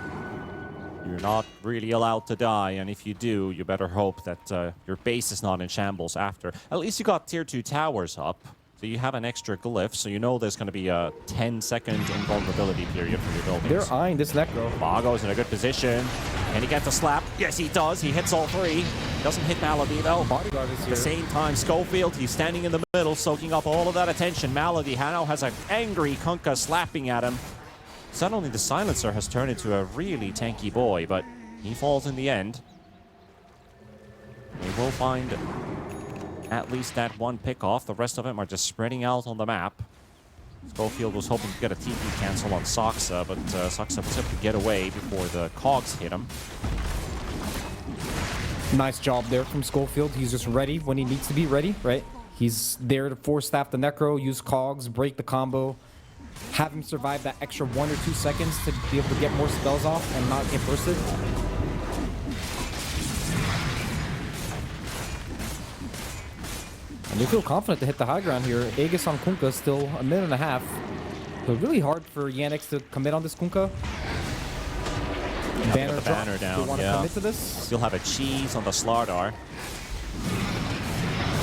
You're not really allowed to die, and if you do, you better hope that your base is not in shambles after. At least you got tier 2 towers up, so you have an extra glyph, so you know there's going to be a 10-second invulnerability period for your buildings. They're eyeing this Necro. Mago's in a good position. Can he get the slap? Yes, he does. He hits all three. Doesn't hit Malady, though. Bodyguard is here. At the same time, Schofield, he's standing in the middle, soaking up all of that attention. Malady now has an angry Kunkka slapping at him. Suddenly, the Silencer has turned into a really tanky boy, but he falls in the end. They will find at least that one pick-off. The rest of them are just spreading out on the map. Schofield was hoping to get a TP cancel on Soxa, but Soxa was able to get away before the cogs hit him. Nice job there from Schofield. He's just ready when he needs to be ready, right? He's there to force staff the Necro, use cogs, break the combo, have him survive that extra 1 or 2 seconds to be able to get more spells off and not get bursted. And they feel confident to hit the high ground here. Aegis on Kunkka still a minute and a half. So really hard for Yandex to commit on this Kunkka. Banner down. They want to commit to this. Still have a cheese on the Slardar.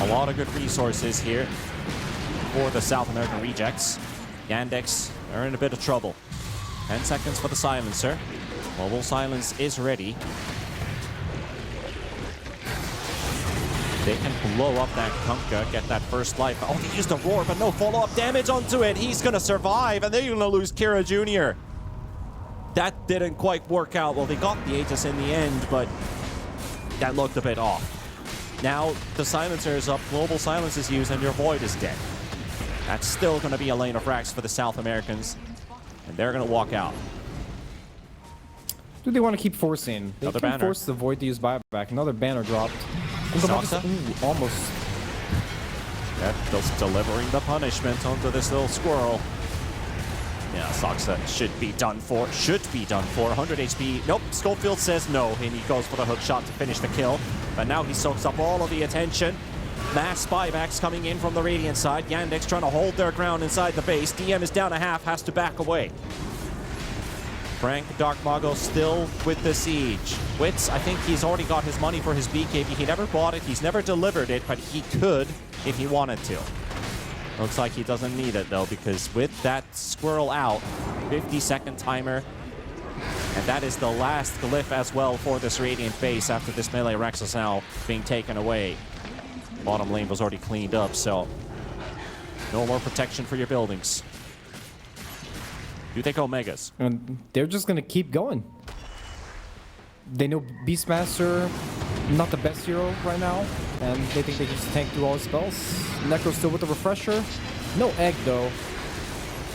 A lot of good resources here for the South American rejects. Yandex are in a bit of trouble. 10 seconds for the Silencer. Global Silence is ready. They can blow up that Kunkka, get that first life. Oh, they used a roar, but no follow-up damage onto it. He's going to survive, and they're going to lose Kira Jr. That didn't quite work out. Well, they got the Aegis in the end, but that looked a bit off. Now, the Silencer is up, Global Silence is used, and your Void is dead. That's still going to be a lane of racks for the South Americans, and they're going to walk out. Do they want to keep forcing? They Another can banner. force the Void to use buyback. Another banner dropped. Soxa? Ooh, almost. Just delivering the punishment onto this little squirrel. Yeah, Soxa should be done for. 100 HP. Nope, Schofield says no, and he goes for the hook shot to finish the kill. But now he soaks up all of the attention. Mass buybacks coming in from the Radiant side. Yandex trying to hold their ground inside the base. DM is down a half, has to back away. Frank Dark Mago still with the siege. Wits, I think he's already got his money for his BKB. He never bought it, he's never delivered it, but he could if he wanted to. Looks like he doesn't need it though, because with that squirrel out, 50-second timer, and that is the last glyph as well for this Radiant base after this melee Rex is now being taken away. Bottom lane was already cleaned up, so no more protection for your buildings. Do they go Megas? And they're just going to keep going. They know Beastmaster, not the best hero right now. and they think they can just tank through all his spells. Necro still with the refresher. No egg, though.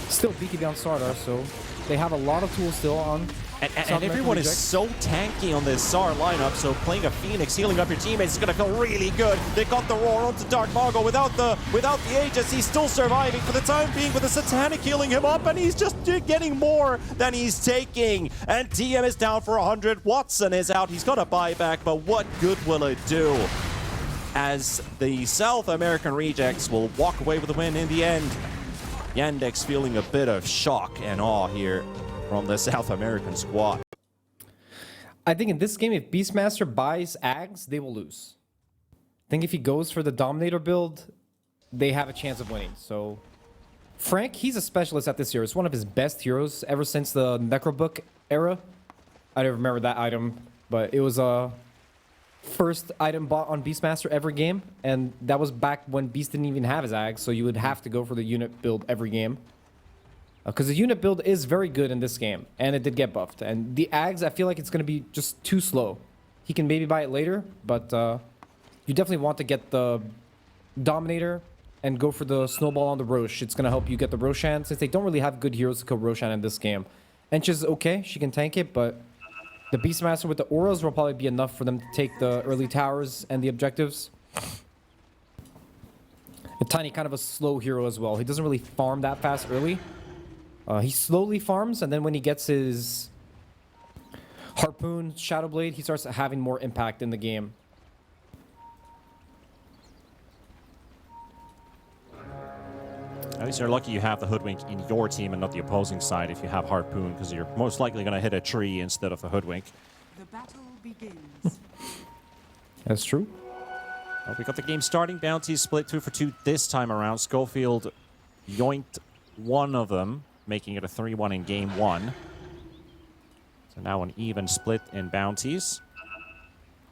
Still BKB on Sardar, so they have a lot of tools still on. And everyone is so tanky on this SAR lineup, so playing a Phoenix, healing up your teammates is going to feel really good. They got the roar onto Dark Mago without the Aegis. He's still surviving for the time being with the Satanic healing him up, and he's just getting more than he's taking. And TM is down for 100. Watson is out. He's got a buyback, but what good will it do? As the South American rejects will walk away with the win in the end. Yandex feeling a bit of shock and awe here from the South American squad. I think in this game, if Beastmaster buys Ags, they will lose. I think if he goes for the Dominator build, they have a chance of winning. So Frank, he's a specialist at this hero. It's one of his best heroes ever since the Necrobook era. I don't remember that item, but it was a first item bought on Beastmaster every game, and that was back when Beast didn't even have his Ags, so you would have to go for the unit build every game. Because the unit build is very good in this game, and it did get buffed. And the Ags, I feel like it's going to be just too slow. He can maybe buy it later, but you definitely want to get the Dominator and go for the Snowball on the Rosh. It's going to help you get the Roshan, since they don't really have good heroes to kill Roshan in this game. Ench is okay, she can tank it, but the Beastmaster with the auras will probably be enough for them to take the early towers and the objectives. And Tiny, kind of a slow hero as well. He doesn't really farm that fast early. He slowly farms, and then when he gets his Harpoon, Shadow Blade, he starts having more impact in the game. At least you're lucky you have the Hoodwink in your team and not the opposing side if you have Harpoon, because you're most likely going to hit a tree instead of the Hoodwink. The battle begins. That's true. Well, we got the game starting. Bounties split 2 for 2 this time around. Schofield yoinked one of them, making it a 3-1 in game 1. So now an even split in bounties.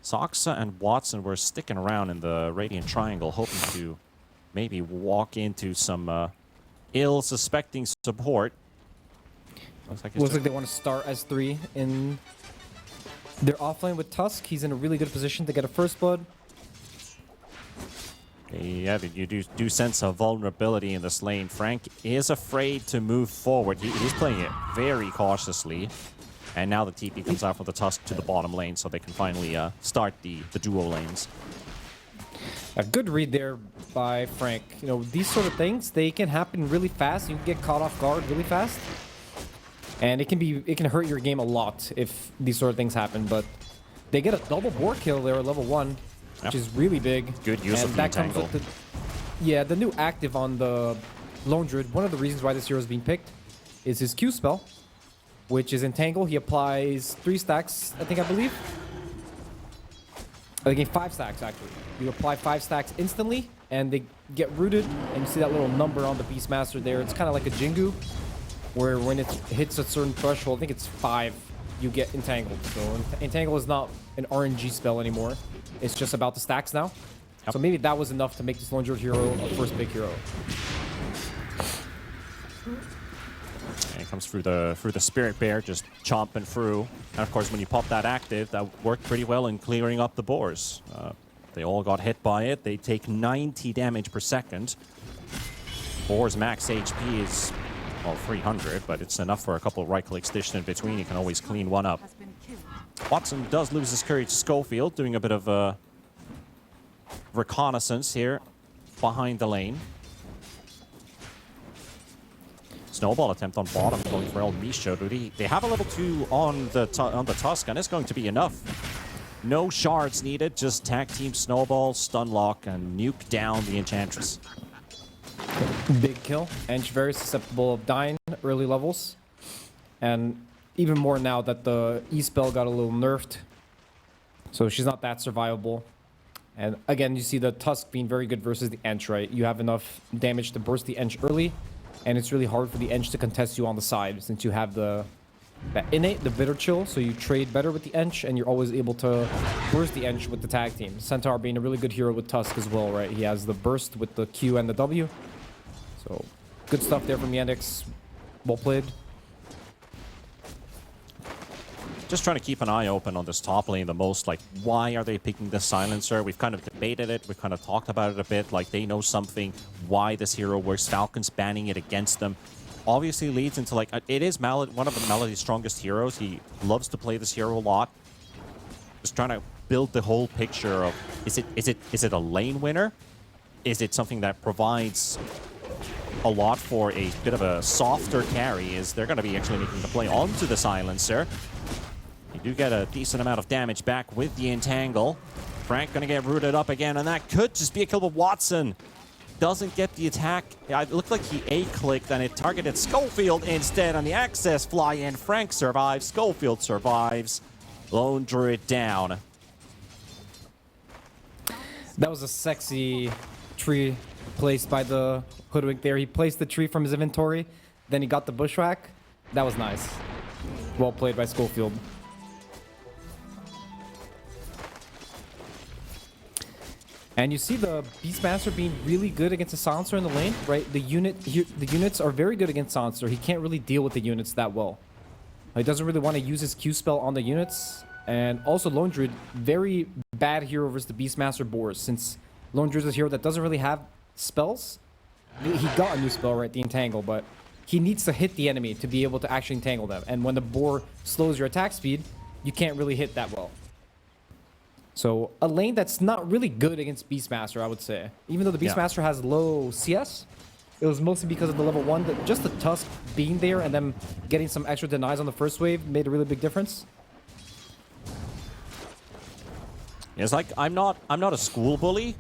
Soxa and Watson were sticking around in the Radiant Triangle, hoping to maybe walk into some ill-suspecting support. Looks like they want to start as 3 in their offlane with Tusk. He's in a really good position to get a first blood. Yeah, you do sense a vulnerability in this lane. Frank is afraid to move forward. He's playing it very cautiously. And now the TP comes out for the Tusk to the bottom lane, so they can finally start the duo lanes. A good read there by Frank. You know, these sort of things, they can happen really fast. You can get caught off guard really fast. And it can hurt your game a lot if these sort of things happen. But they get a double board kill there at level 1. Which is really big. Good use of the entangle. The new active on the Lone Druid. One of the reasons why this hero is being picked is his Q spell, which is Entangle. He applies 3 stacks, I believe. I think 5 stacks, actually. You apply 5 stacks instantly, and they get rooted. And you see that little number on the Beastmaster there. It's kind of like a Jingu, where when it hits a certain threshold, I think it's 5, you get Entangled. So Entangle is not an RNG spell anymore. It's just about the stacks now. Yep. So maybe that was enough to make this Lone Druid hero a first big hero. And it comes through the Spirit Bear, just chomping through. And of course, when you pop that active, that worked pretty well in clearing up the boars. They all got hit by it. They take 90 damage per second. Boar's max HP is, well, 300, but it's enough for a couple of right-clicks dished in between. You can always clean one up. Watson does lose his courage to Schofield, doing a bit of reconnaissance here behind the lane. Snowball attempt on bottom, going for El Micho. They have a level 2 on the Tusk, and it's going to be enough. No shards needed, just tag team Snowball, stun lock, and nuke down the Enchantress. Big kill. Ench very susceptible of dying early levels. And even more now that the E-spell got a little nerfed. So she's not that survivable. And again, you see the Tusk being very good versus the Ench, right? You have enough damage to burst the Ench early, and it's really hard for the Ench to contest you on the side since you have that innate, the bitter chill, so you trade better with the Ench, and you're always able to burst the Ench with the tag team. Centaur being a really good hero with Tusk as well, right? He has the burst with the Q and the W. So good stuff there from Yandex. Well played. just trying to keep an eye open on this top lane the most. Like, why are they picking the silencer? We've kind of debated it. We've kind of talked about it a bit. Like, they know something, why this hero works. Falcons banning it against them obviously leads into, like, it is one of the Melody's strongest heroes. He loves to play this hero a lot. Just trying to build the whole picture of, is it a lane winner? Is it something that provides a lot for a bit of a softer carry? Is they're going to be actually making the play onto the silencer. You do get a decent amount of damage back with the entangle. Frank going to get rooted up again, and that could just be a kill, but Watson doesn't get the attack. It looked like he A-clicked, and it targeted Schofield instead on the access fly-in. Frank survives, Schofield survives. Lone Druid down. That was a sexy tree placed by the Hoodwink there. He placed the tree from his inventory, then he got the bushwhack. That was nice. Well played by Schofield. And you see the Beastmaster being really good against the Silencer in the lane, right? The units are very good against Silencer. He can't really deal with the units that well. He doesn't really want to use his Q spell on the units. And also Lone Druid, very bad hero versus the Beastmaster Boars, since Lone Druid is a hero that doesn't really have spells. He got a new spell, right? The Entangle, but he needs to hit the enemy to be able to actually entangle them. And when the Boar slows your attack speed, you can't really hit that well. So a lane that's not really good against Beastmaster, I would say. Even though the Beastmaster has low CS, it was mostly because of the level 1. That just the Tusk being there and them getting some extra denies on the first wave made a really big difference. It's like, I'm not a school bully,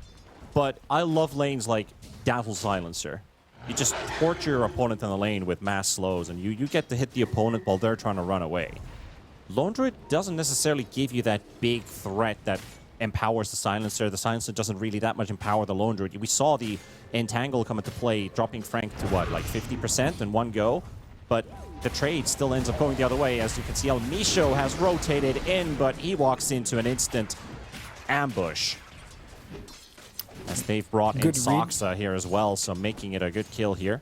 but I love lanes like Dazzle Silencer. You just torture your opponent in the lane with mass slows, and you get to hit the opponent while they're trying to run away. Lone Druid doesn't necessarily give you that big threat that empowers the Silencer. The Silencer doesn't really that much empower the Lone Druid. We saw the Entangle come into play, dropping Frank to what, like 50% in one go? But the trade still ends up going the other way. As you can see, Almisho has rotated in, but he walks into an instant ambush. As they've brought in Soxa here as well, so making it a good kill here.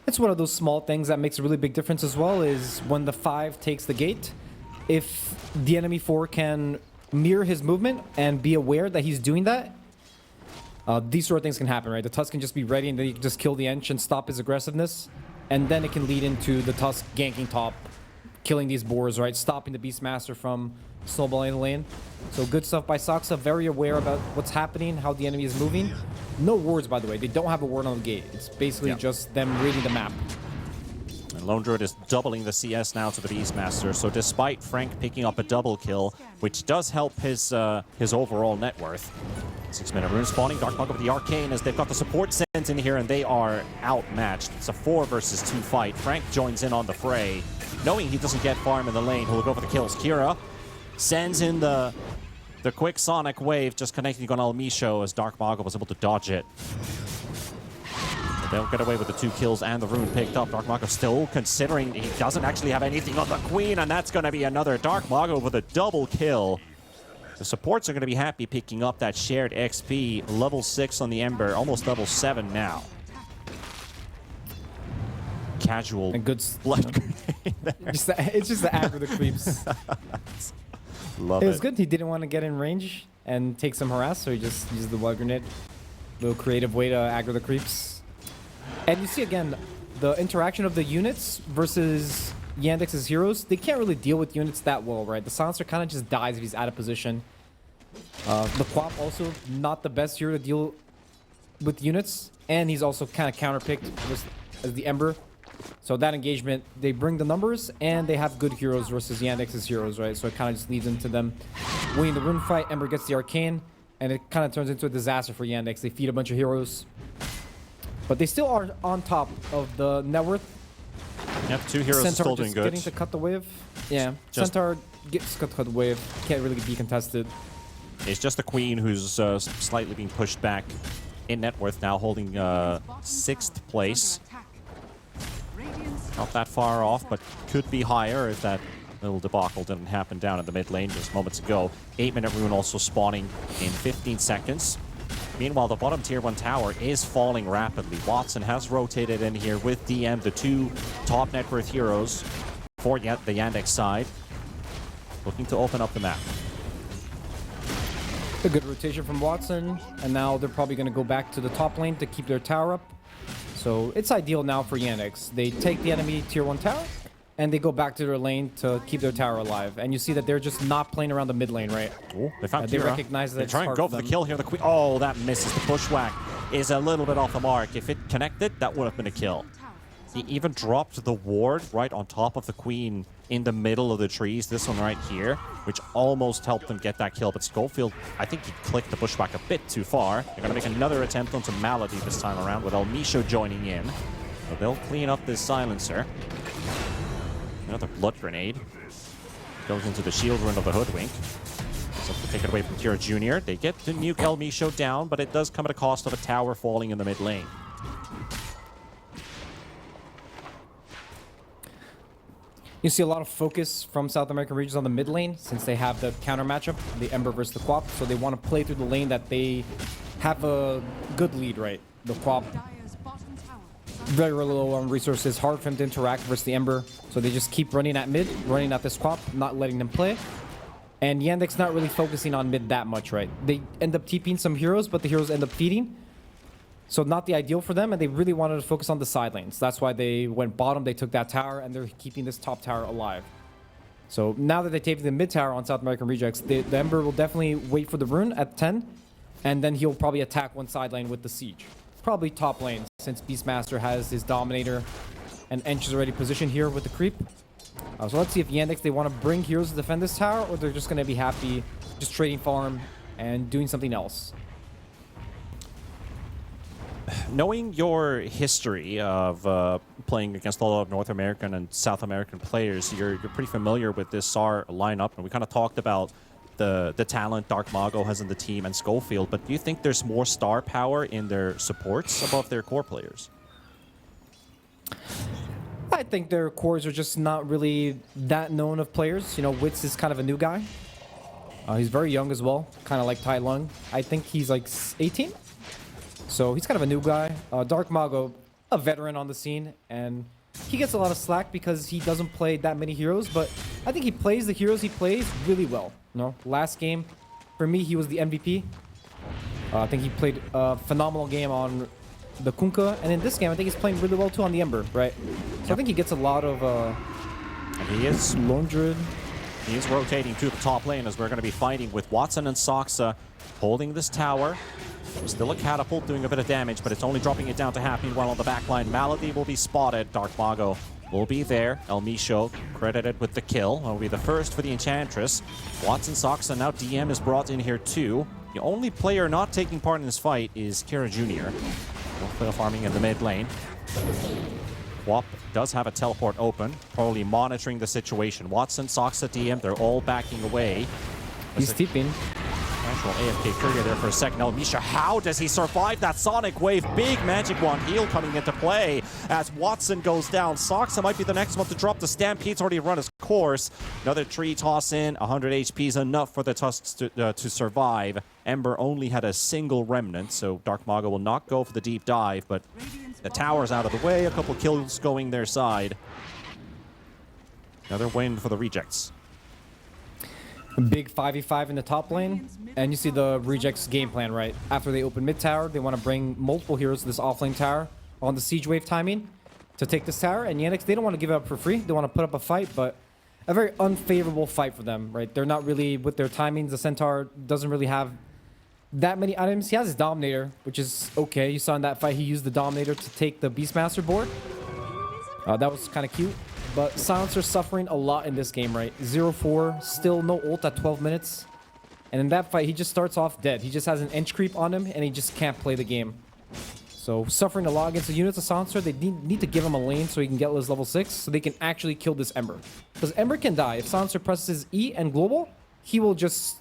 It's one of those small things that makes a really big difference as well, is when the 5 takes the gate, if the enemy 4 can mirror his movement and be aware that he's doing that, these sort of things can happen, right? The Tusk can just be ready and then you can just kill the Ench and stop his aggressiveness, and then it can lead into the Tusk ganking top, killing these boars, right? Stopping the Beastmaster from snowballing the lane. So good stuff by Soxa, very aware about what's happening, how the enemy is moving. No wards, by the way. They don't have a ward on the gate. It's basically just them reading the map. And Lone Druid is doubling the CS now to the Beastmaster. So despite Frank picking up a double kill, which does help his overall net worth. 6-minute rune spawning. Dark Monk with the Arcane as they've got the support sent in here, and they are outmatched. It's a 4 versus 2 fight. Frank joins in on the fray. Knowing he doesn't get farm in the lane, he'll go for the kills. Kira sends in the quick Sonic Wave, just connecting on Almisho as Dark Mago was able to dodge it. They'll get away with the 2 kills and the rune picked up. Dark Mago still considering he doesn't actually have anything on the Queen, and that's going to be another Dark Mago with a double kill. The supports are going to be happy picking up that shared XP. Level 6 on the Ember, almost level 7 now. Casual and good blood grenade. It's just the aggro the creeps. Love it. It was good. He didn't want to get in range and take some harass, so he just used the blood grenade. Little creative way to aggro the creeps. And you see again the interaction of the units versus Yandex's heroes. They can't really deal with units that well, right? The Silencer kind of just dies if he's out of position. The Quap also not the best hero to deal with units, and he's also kind of counterpicked as the Ember. So that engagement, they bring the numbers, and they have good heroes versus Yandex's heroes, right? So it kind of just leads into them winning the rune fight. Ember gets the Arcane, and it kind of turns into a disaster for Yandex. They feed a bunch of heroes. But they still are on top of the net worth. Yep, 2 heroes Centaur still doing good. Getting to cut the wave. Yeah, Centaur gets cut the wave. Can't really be contested. It's just the Queen who's slightly being pushed back in net worth now, holding 6th place. Not that far off, but could be higher if that little debacle didn't happen down in the mid lane just moments ago. 8-minute rune also spawning in 15 seconds. Meanwhile, the bottom tier 1 tower is falling rapidly. Watson has rotated in here with DM, the 2 top net worth heroes. for the Yandex side. Looking to open up the map. A good rotation from Watson, and now they're probably going to go back to the top lane to keep their tower up. So it's ideal now for Yandex. They take the enemy tier 1 tower, and they go back to their lane to keep their tower alive. And you see that they're just not playing around the mid lane, right? Oh, they found They Kira. recognize that They it's try and hard go for for the them. kill here. The Queen. Oh, that misses. The bushwhack is a little bit off the mark. If it connected, that would have been a kill. He even dropped the ward right on top of the Queen in the middle of the trees. This one right here, which almost helped them get that kill. But Schofield, I think he clicked the bushwhack a bit too far. They're going to make another attempt onto Malady this time around with Elmisho joining in. So they'll clean up this silencer. Another blood grenade. Goes into the shield rune of the Hoodwink. So to take it away from Kira Jr. They get to nuke Elmisho down, but it does come at a cost of a tower falling in the mid lane. You see a lot of focus from South American regions on the mid lane since they have the counter matchup, the Ember versus the Quap. So they want to play through the lane that they have a good lead, right? The Quap, Dire's bottom tower is very low on resources, hard for them to interact versus the Ember. So they just keep running at mid, running at this Quap, not letting them play. And Yandex not really focusing on mid that much, right? They end up TPing some heroes, but the heroes end up feeding. So not the ideal for them, and they really wanted to focus on the side lanes. That's why they went bottom, they took that tower, and they're keeping this top tower alive. So now that they take the mid tower on South American Rejects, the Ember will definitely wait for the rune at 10, and then he'll probably attack one side lane with the siege. Probably top lane, since Beastmaster has his Dominator, and Ench is already positioned here with the creep. So let's see if Yandex, they want to bring heroes to defend this tower, or they're just going to be happy just trading farm and doing something else. Knowing your history of playing against a lot of North American and South American players, you're pretty familiar with this SAR lineup, and we kind of talked about the talent Dark Mago has in the team and Schofield, but do you think there's more star power in their supports above their core players? I think their cores are just not really that known of players. You know, Wits is kind of a new guy. He's very young as well, kind of like Tai Lung. I think he's like 18. So he's kind of a new guy. Dark Mago, a veteran on the scene, and he gets a lot of slack because he doesn't play that many heroes, but I think he plays the heroes he plays really well. You know, last game, for me, he was the MVP. I think he played a phenomenal game on the Kunkka, and in this game, I think he's playing really well too on the Ember, right? So I think he gets a lot of And he is Londred. He is rotating to the top lane as we're going to be fighting with Watson and Soxa holding this tower. Still a catapult doing a bit of damage, but it's only dropping it down to half. Meanwhile, on the backline, Malady will be spotted. Dark Mago will be there. Elmisho credited with the kill. Will be the first for the Enchantress. Watson, Soxa, now DM is brought in here too. The only player not taking part in this fight is Kira Jr. Still farming in the mid lane. Quap does have a teleport open, probably monitoring the situation. Watson, Soxa, DM, they're all backing away. He's TPing. Actual AFK trigger there for a second. Now, Misha, how does he survive that Sonic Wave? Big Magic Wand heal coming into play as Watson goes down. Soxa might be the next one to drop. The Stampede's already run his course. Another tree toss in. 100 HP is enough for the Tusks to survive. Ember only had a single remnant, so Dark Mago will not go for the deep dive, but the tower's out of the way. A couple kills going their side. Another win for the Rejects. Big 5v5 in the top lane, and you see the Rejects game plan, right? After they open mid tower, they want to bring multiple heroes to this offlane tower on the siege wave timing to take this tower, and Yndx, they don't want to give it up for free. They want to put up a fight, but a very unfavorable fight for them, right? They're not really, with their timings, the Centaur doesn't really have that many items. He has his Dominator, which is okay. You saw in that fight, he used the Dominator to take the Beastmaster board. That was kind of cute. But Silencer's suffering a lot in this game, right? 0-4, still no ult at 12 minutes. And in that fight, he just starts off dead. He just has an Ench creep on him, and he just can't play the game. So suffering a lot against the units of Silencer. They need to give him a lane so he can get his level 6, so they can actually kill this Ember. Because Ember can die. If Silencer presses E and Global, he will just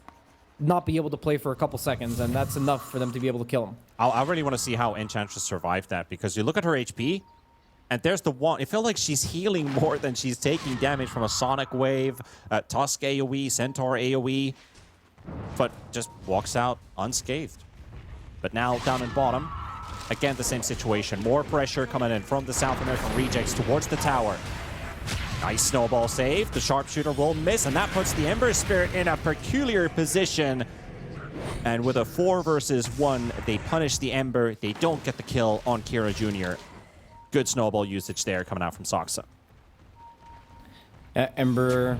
not be able to play for a couple seconds, and that's enough for them to be able to kill him. I really want to see how Enchantress survived that, because you look at her HP, and there's the one. It felt like she's healing more than she's taking damage from a Sonic Wave, Tusk AoE, Centaur AoE, but just walks out unscathed. But now down in bottom, again the same situation. More pressure coming in from the South American Rejects towards the tower. Nice snowball save. The sharpshooter will miss, and that puts the Ember Spirit in a peculiar position. And with a 4 versus 1, they punish the Ember. They don't get the kill on Kira Jr. Good snowball usage there coming out from Soxa. Ember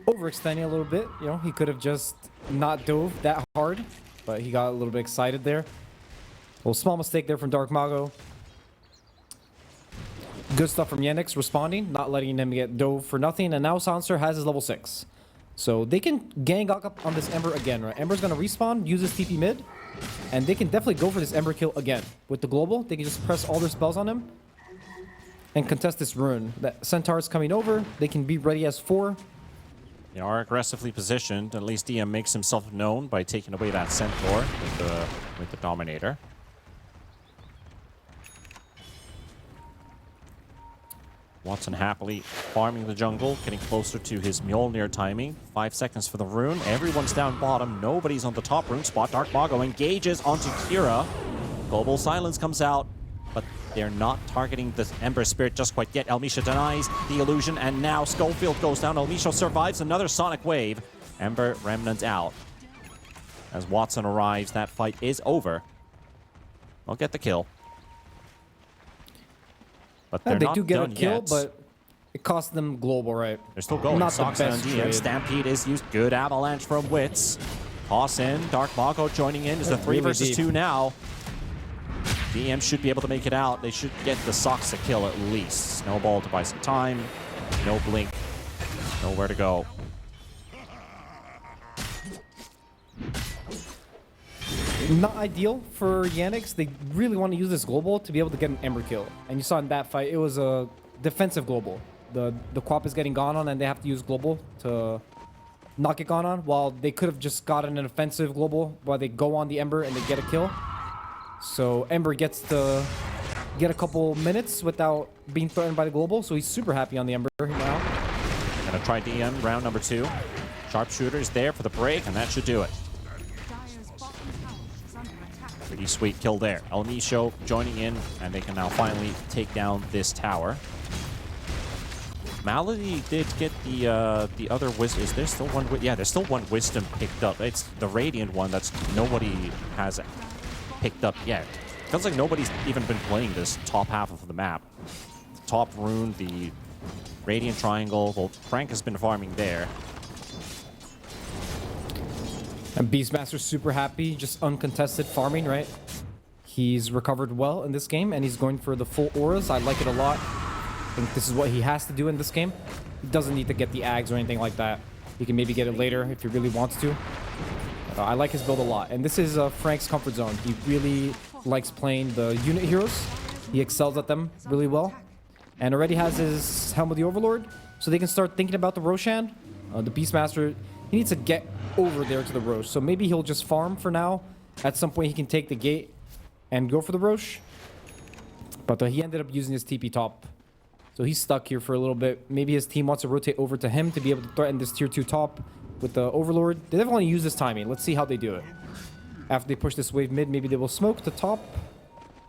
overextending a little bit. You know, he could have just not dove that hard, but he got a little bit excited there. A little small mistake there from Dark Mago. Good stuff from Yndx responding, not letting him get dove for nothing. And now Silencer has his level 6. So they can gang up on this Ember again, right? Ember's going to respawn, use his TP mid, and they can definitely go for this Ember kill again. With the global, they can just press all their spells on him and contest this rune. That Centaur is coming over. They can be ready as 4. They are aggressively positioned. At least DM makes himself known by taking away that Centaur with the Dominator. Watson happily farming the jungle, getting closer to his Mjolnir timing. 5 seconds for the rune. Everyone's down bottom. Nobody's on the top rune spot. Dark Mago engages onto Kira. Global Silence comes out, but they're not targeting the Ember Spirit just quite yet. Elmisha denies the illusion, and now Schofield goes down. Elmisha survives another Sonic Wave. Ember Remnant out. As Watson arrives, that fight is over. They'll get the kill. But they're They not do get a done kill, yet. but it cost them global, right? They're still going. Not the Sox on best DM. trade. Stampede is used. Good avalanche from Wits. Toss in. Dark Mago joining in. Is the 3 really versus deep. 2 now. DM should be able to make it out. They should get the Sox a kill at least. Snowball to buy some time. No blink. Nowhere to go. Not ideal for Yndx. They really want to use this global to be able to get an Ember kill. And you saw in that fight, it was a defensive global. The Quap is getting gone on, and they have to use global to not get gone on, while they could have just gotten an offensive global while they go on the Ember and they get a kill. So Ember gets to get a couple minutes without being threatened by the global, so he's super happy on the Ember now. Gonna try DM round number 2. Sharpshooter is there for the break, and that should do it. Dire's bottom tower is under attack. Pretty sweet kill there. El Nisho joining in, and they can now finally take down this tower. Malady did get the other wisdom. Is there still one? Yeah, there's still one wisdom picked up. It's the Radiant one that's nobody has picked up yet. Feels like nobody's even been playing this top half of the map. The top rune, the Radiant Triangle. Well, Frank has been farming there. And Beastmaster's super happy, just uncontested farming, right? He's recovered well in this game, and he's going for the full auras. I like it a lot. I think this is what he has to do in this game. He doesn't need to get the Ags or anything like that. He can maybe get it later if he really wants to. I like his build a lot. And this is Frank's comfort zone. He really likes playing the unit heroes. He excels at them really well. And already has his Helm of the Overlord, so they can start thinking about the Roshan. The Beastmaster, he needs to get over there to the Rosh. So maybe he'll just farm for now. At some point, he can take the gate and go for the Rosh. But he ended up using his TP top. So he's stuck here for a little bit. Maybe his team wants to rotate over to him to be able to threaten this tier 2 top with the Overlord. They definitely use this timing. Let's see how they do it. After they push this wave mid, maybe they will smoke the top,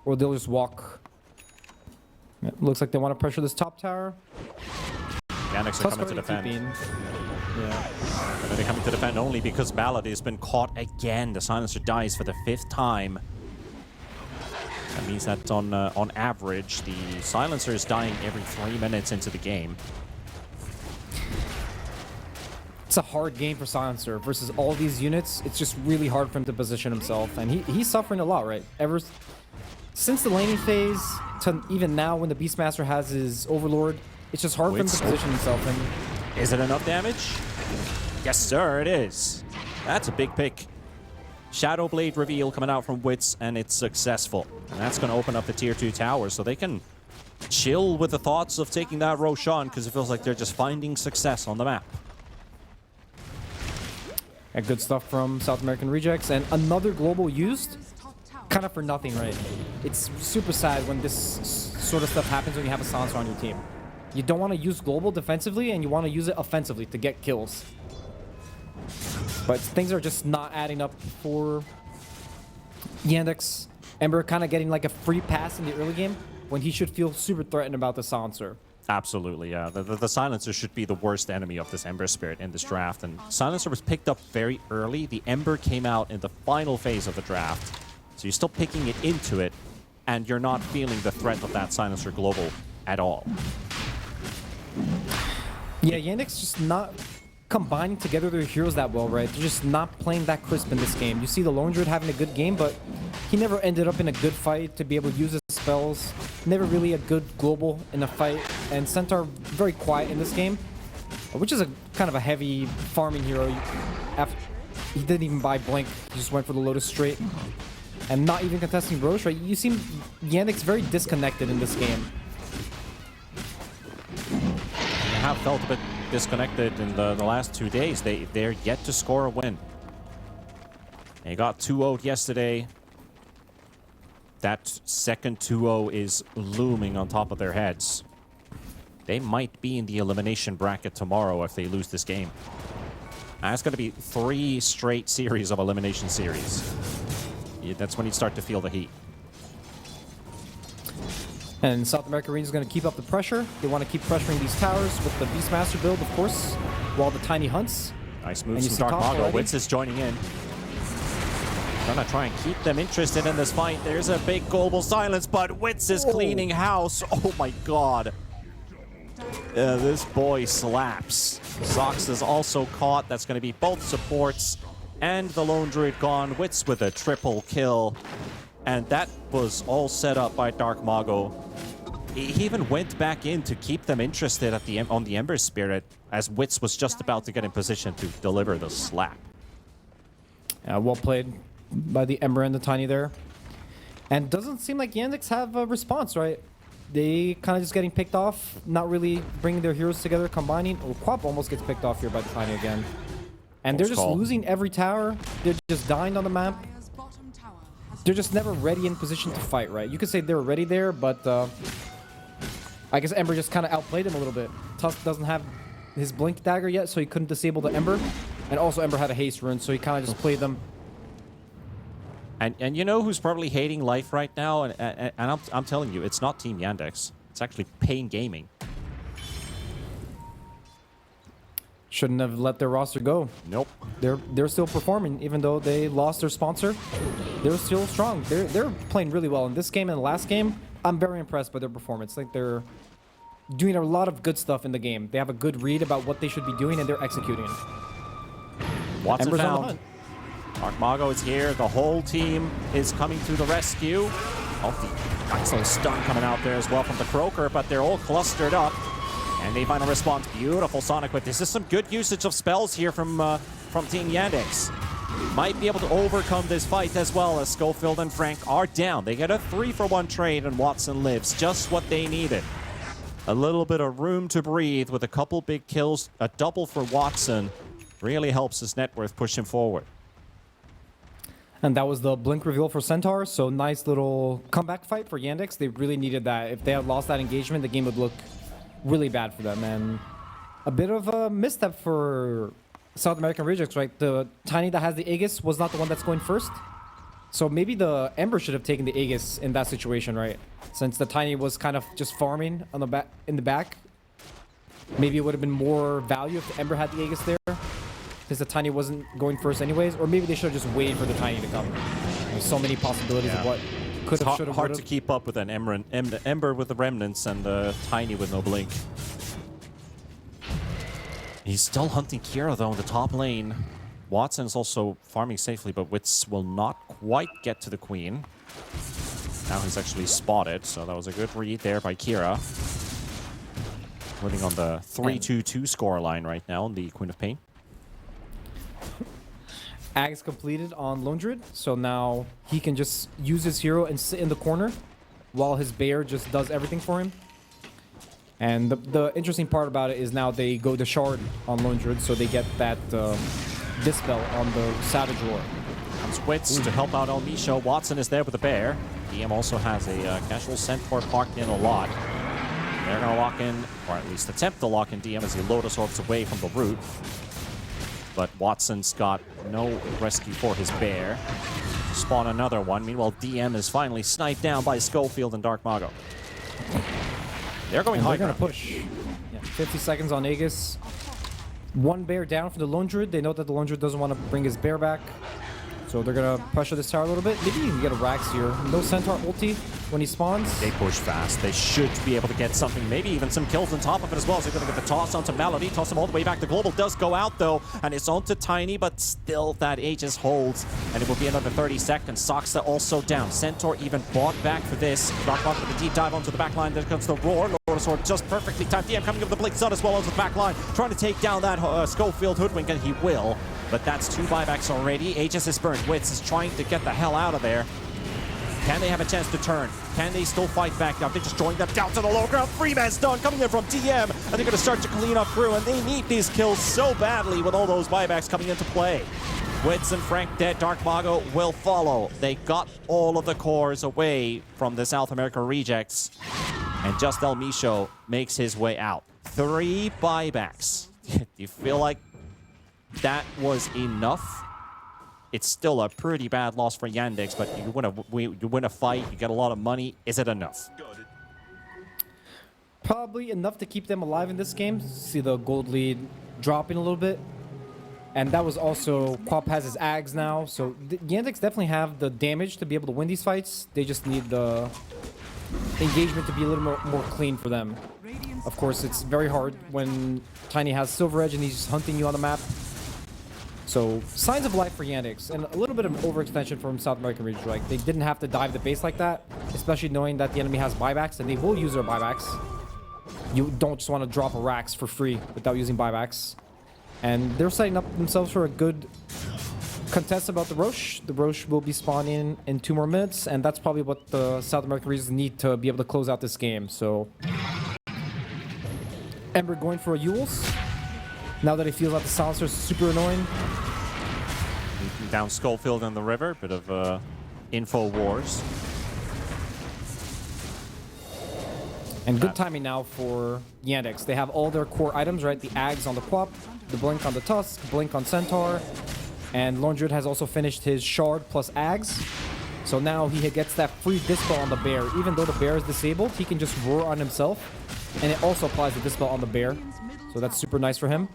or they'll just walk. It looks like they want to pressure this top tower. Yandex are coming to defend. Yeah. And they're coming to defend only because Malady has been caught again. The Silencer dies for the 5th time. That means that on average, the Silencer is dying every 3 minutes into the game. It's a hard game for Silencer versus all these units. It's just really hard for him to position himself, and he's suffering a lot, right? Ever since the laning phase to even now, when the Beastmaster has his Overlord, it's just hard for him to position himself. And is it enough damage? Yes, sir, it is. That's a big pick. Shadow Blade reveal coming out from Wits, and it's successful. And that's going to open up the tier 2 tower, so they can chill with the thoughts of taking that Roshan, because it feels like they're just finding success on the map. and good stuff from South American Rejects, and another global used, kind of for nothing, right? It's super sad when this sort of stuff happens when you have a Silencer on your team. You don't want to use global defensively, and you want to use it offensively to get kills. But things are just not adding up for Yndx. Ember kind of getting like a free pass in the early game when he should feel super threatened about the Silencer. Absolutely, yeah. The Silencer should be the worst enemy of this Ember Spirit in this draft. And Silencer was picked up very early. The Ember came out in the final phase of the draft. So you're still picking it into it, and you're not feeling the threat of that Silencer Global at all. Yeah, Yandex just not combining together their heroes that well, right? They're just not playing that crisp in this game. You see the Lone Druid having a good game, but he never ended up in a good fight to be able to use his spells. Never really a good global in a fight. And Centaur very quiet in this game, which is a kind of a heavy farming hero. He didn't even buy Blink. He just went for the Lotus straight. And not even contesting Roche, right? You seem Yandex very disconnected in this game. They have felt a bit disconnected in the last 2 days. They're yet to score a win. They got 2-0'd yesterday. That second 2-0 is looming on top of their heads. They might be in the elimination bracket tomorrow if they lose this game. That's going to be 3 straight series of elimination series. Yeah, that's when you start to feel the heat. And South America Rangers is going to keep up the pressure. They want to keep pressuring these towers with the Beastmaster build, of course, while the Tiny hunts. Nice moves from Dark Mago. Witz is joining in. Gonna try and keep them interested in this fight. There's a big global silence, but Witz is cleaning house. Oh my god. This boy slaps. Zox is also caught. That's going to be both supports and the Lone Druid gone. Witz with a triple kill. And that was all set up by Dark Mago. He even went back in to keep them interested at on the Ember Spirit as Witz was just about to get in position to deliver the slap. Well played by the Ember and the Tiny there. And doesn't seem like Yandex have a response, right? They kind of just getting picked off, not really bringing their heroes together, combining. Oh, Quap almost gets picked off here by the Tiny again. And they're just losing every tower. They're just dying on the map. They're just never ready in position to fight, right? You could say they were ready there, but I guess Ember just kind of outplayed him a little bit. Tusk doesn't have his Blink Dagger yet, so he couldn't disable the Ember. And also Ember had a haste rune, so he kind of just played them. And you know who's probably hating life right now? And I'm telling you, it's not Team Yandex. It's actually Pain Gaming. Shouldn't have let their roster go. Nope. They're still performing, even though they lost their sponsor. They're still strong. They're playing really well in this game and the last game. I'm very impressed by their performance. Like they're doing a lot of good stuff in the game. They have a good read about what they should be doing, and they're executing. Watson Ember's found. on the hunt. Dark Mago is here. The whole team is coming to the rescue. Oh, the excellent stun coming out there as well from the Croaker, but they're all clustered up. And they find a response. Beautiful Sonic Whip. This is some good usage of spells here from Team Yandex. Might be able to overcome this fight as well, as Schofield and Frank are down. They get a 3-for-1 trade and Watson lives. Just what they needed. A little bit of room to breathe with a couple big kills. A double for Watson really helps his net worth push him forward. And that was the Blink reveal for Centaur. So nice little comeback fight for Yandex. They really needed that. If they had lost that engagement, the game would look really bad for them. And a bit of a misstep for South American Rejects, right? The Tiny that has the Aegis was not the one that's going first. So maybe the Ember should have taken the Aegis in that situation, right? Since the Tiny was kind of just farming on the back in the back. Maybe it would have been more value if the Ember had the Aegis there, since the Tiny wasn't going first anyways. Or maybe they should have just waited for the Tiny to come. There's so many possibilities of what could have, should have, hard to keep up with an Ember with the Remnants and the Tiny with no Blink. He's still hunting Kira though in the top lane. Watson's also farming safely, but Witz will not quite get to the Queen. Now he's actually spotted, so that was a good read there by Kira. Living on the 3-2-2 score line right now in the Queen of Pain. Ag's completed on Lone Druid, so now he can just use his hero and sit in the corner while his Bear just does everything for him. And the interesting part about it is now they go to Shard on Lone Druid, so they get that Dispel on the Savage Roar. Comes Witz to help out El Misho. Watson is there with the Bear. DM also has a casual Centaur parked in a lot. They're going to lock in, or at least attempt to lock in DM as he Lotus Orbs away from the root. But Watson's got no rescue for his Bear. Spawn another one. Meanwhile, DM is finally sniped down by Schofield and Dark Mago. They're going And high they're gonna ground. push. Yeah, 50 seconds on Aegis. One bear down for the Lone Druid. They know that the Lone Druid doesn't want to bring his bear back. So they're gonna pressure this tower a little bit. Maybe you can get a Rax here. No Centaur ulti when he spawns. They push fast. They should be able to get something, maybe even some kills on top of it as well. So they're going to get the toss onto Melody, toss him all the way back. The global does go out though, and it's onto Tiny, but still that Aegis holds, and it will be another 30 seconds. Saksa also down. Centaur even bought back for this. Darkbot with a deep dive onto the back line. There comes the Roar. Sword just perfectly timed. DM coming over the Blink Sun as well onto the back line, trying to take down that Schofield Hoodwink, and he will. But that's 2 buybacks already. Aegis is burned. Wits is trying to get the hell out of there. Can they have a chance to turn? Can they still fight back? Now they're just drawing them down to the low ground. 3-man's done coming in from DM, and they're going to start to clean up through, and they need these kills so badly with all those buybacks coming into play. Wits and Frank dead. Dark Mago will follow. They got all of the cores away from the South American rejects, and just El Micho makes his way out. 3 buybacks. Do you feel like that was enough? It's still a pretty bad loss for Yandex, but you win a fight, you get a lot of money. Is it enough? Probably enough to keep them alive in this game. See the gold lead dropping a little bit. And that was also, Quap has his Ags now, so Yandex definitely have the damage to be able to win these fights. They just need the engagement to be a little more clean for them. Of course, it's very hard when Tiny has Silver Edge and he's just hunting you on the map. So, signs of life for Yandex, and a little bit of overextension from South American region. Like, they didn't have to dive the base like that, especially knowing that the enemy has buybacks, and they will use their buybacks. You don't just want to drop a Rax for free without using buybacks. And they're setting up themselves for a good contest about the Roche. The Roche will be spawning in 2 more minutes, and that's probably what the South American regions need to be able to close out this game. So, Ember going for a Yules. Now that he feels like the silencer is super annoying. Down Schofield in the river, bit of info wars. And good timing now for Yandex. They have all their core items, right? The Ags on the Quap, the Blink on the Tusk, Blink on Centaur, and Lone Druid has also finished his Shard plus Ags. So now he gets that free Dispel on the Bear. Even though the Bear is disabled, he can just roar on himself. And it also applies the Dispel on the Bear. So that's super nice for him.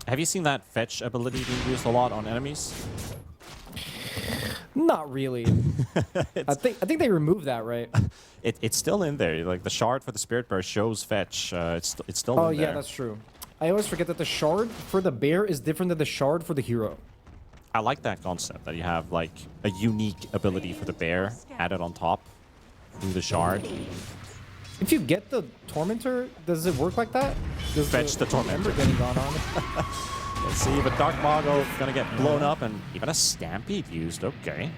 Have you seen that fetch ability being used a lot on enemies? Not really. I think they removed that, right? It's still in there. Like the shard for the Spirit Burst shows fetch. It's still in there. Oh yeah, that's true. I always forget that the shard for the bear is different than the shard for the hero. I like that concept that you have like a unique ability for the bear added on top through the shard. If you get the Tormentor, does it work like that? Does Fetch the Tormentor. Ember getting gone on? Let's see, but Dark Mago gonna get blown up, and even a Stampede used. Okay.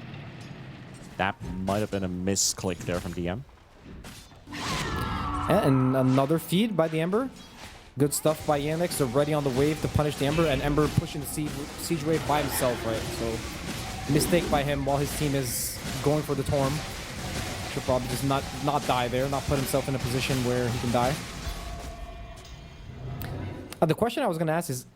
That might have been a misclick there from DM. And another feed by the Ember. Good stuff by Yandex. They're ready on the wave to punish the Ember, and Ember pushing the siege wave by himself, right? So, mistake by him while his team is going for the Torm. Should probably just not die there, not put himself in a position where he can die. The question I was going to ask is,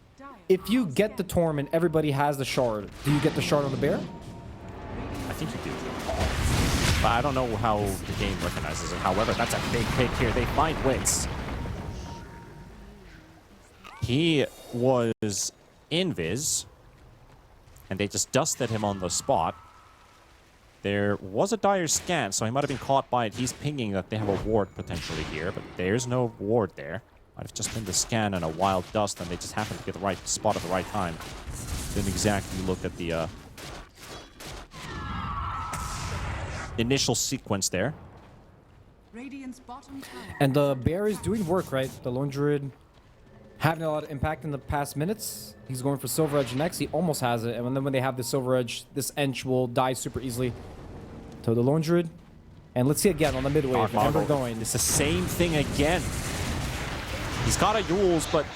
if you get the Torm and everybody has the Shard, do you get the Shard on the Bear? I think you do. But I don't know how the game recognizes it. However, that's a big pick here. They find Wits. He was invis, and they just dusted him on the spot. There was a dire scan, so he might have been caught by it. He's pinging that they have a ward potentially here, but there's no ward there. Might have just been the scan and a wild dust, and they just happened to get the right spot at the right time. Didn't exactly look at the initial sequence there. And the Bear is doing work, right? The Lone Druid having a lot of impact in the past minutes. He's going for Silver Edge next. He almost has it. And then when they have the Silver Edge, this Ench will die super easily. So the Lone Druid. And let's see again on the mid wave. Ember going. It's the same thing again. He's got a Yules, but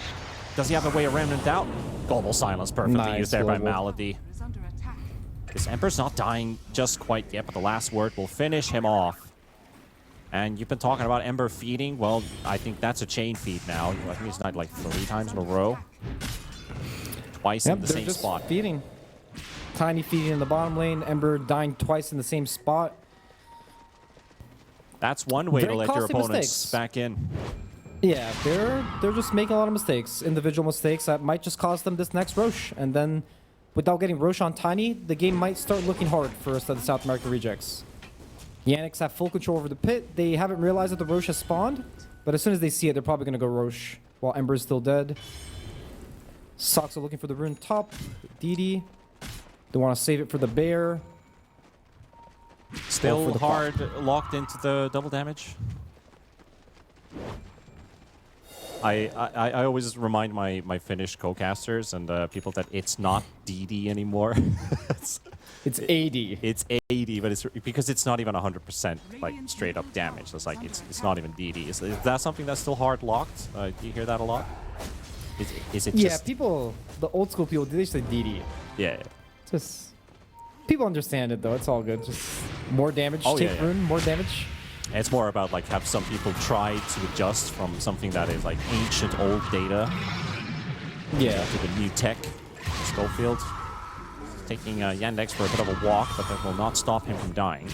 does he have a way around it out? Global Silence perfectly Nice, used there by global. Malady. This Emperor's not dying just quite yet, but the last word will finish him off. And you've been talking about Ember feeding. Well, I think that's a chain feed now. I think he's died like 3 times in a row. Twice in the they're same just spot. feeding. Tiny feeding in the bottom lane. Ember dying twice in the same spot. That's one way to Very let your costly opponents mistakes. back in. Yeah, they're just making a lot of mistakes, individual mistakes that might just cost them this next Roche. And then, without getting Roche on Tiny, the game might start looking hard for us at the South America rejects. Yndx have full control over the pit. They haven't realized that the Roche has spawned, but as soon as they see it, they're probably going to go Roche, while Ember is still dead. Sox are looking for the rune top. DD. They want to save it for the bear. Still for the hard locked into the double damage. I always remind my Finnish co-casters and people that it's not DD anymore. It's 80. It's 80, but it's because it's not even 100% like straight up damage. It's like it's not even DD. Is that something that's still hard locked? Do you hear that a lot? Is it Yeah, just... people, the old school people, they say DD. Yeah. Just people understand it though. It's all good. Just more damage. Oh, take yeah. rune, more damage. It's more about like have some people try to adjust from something that is like ancient old data Yeah. to the new tech. Schofield taking Yandex for a bit of a walk, but that will not stop him from dying.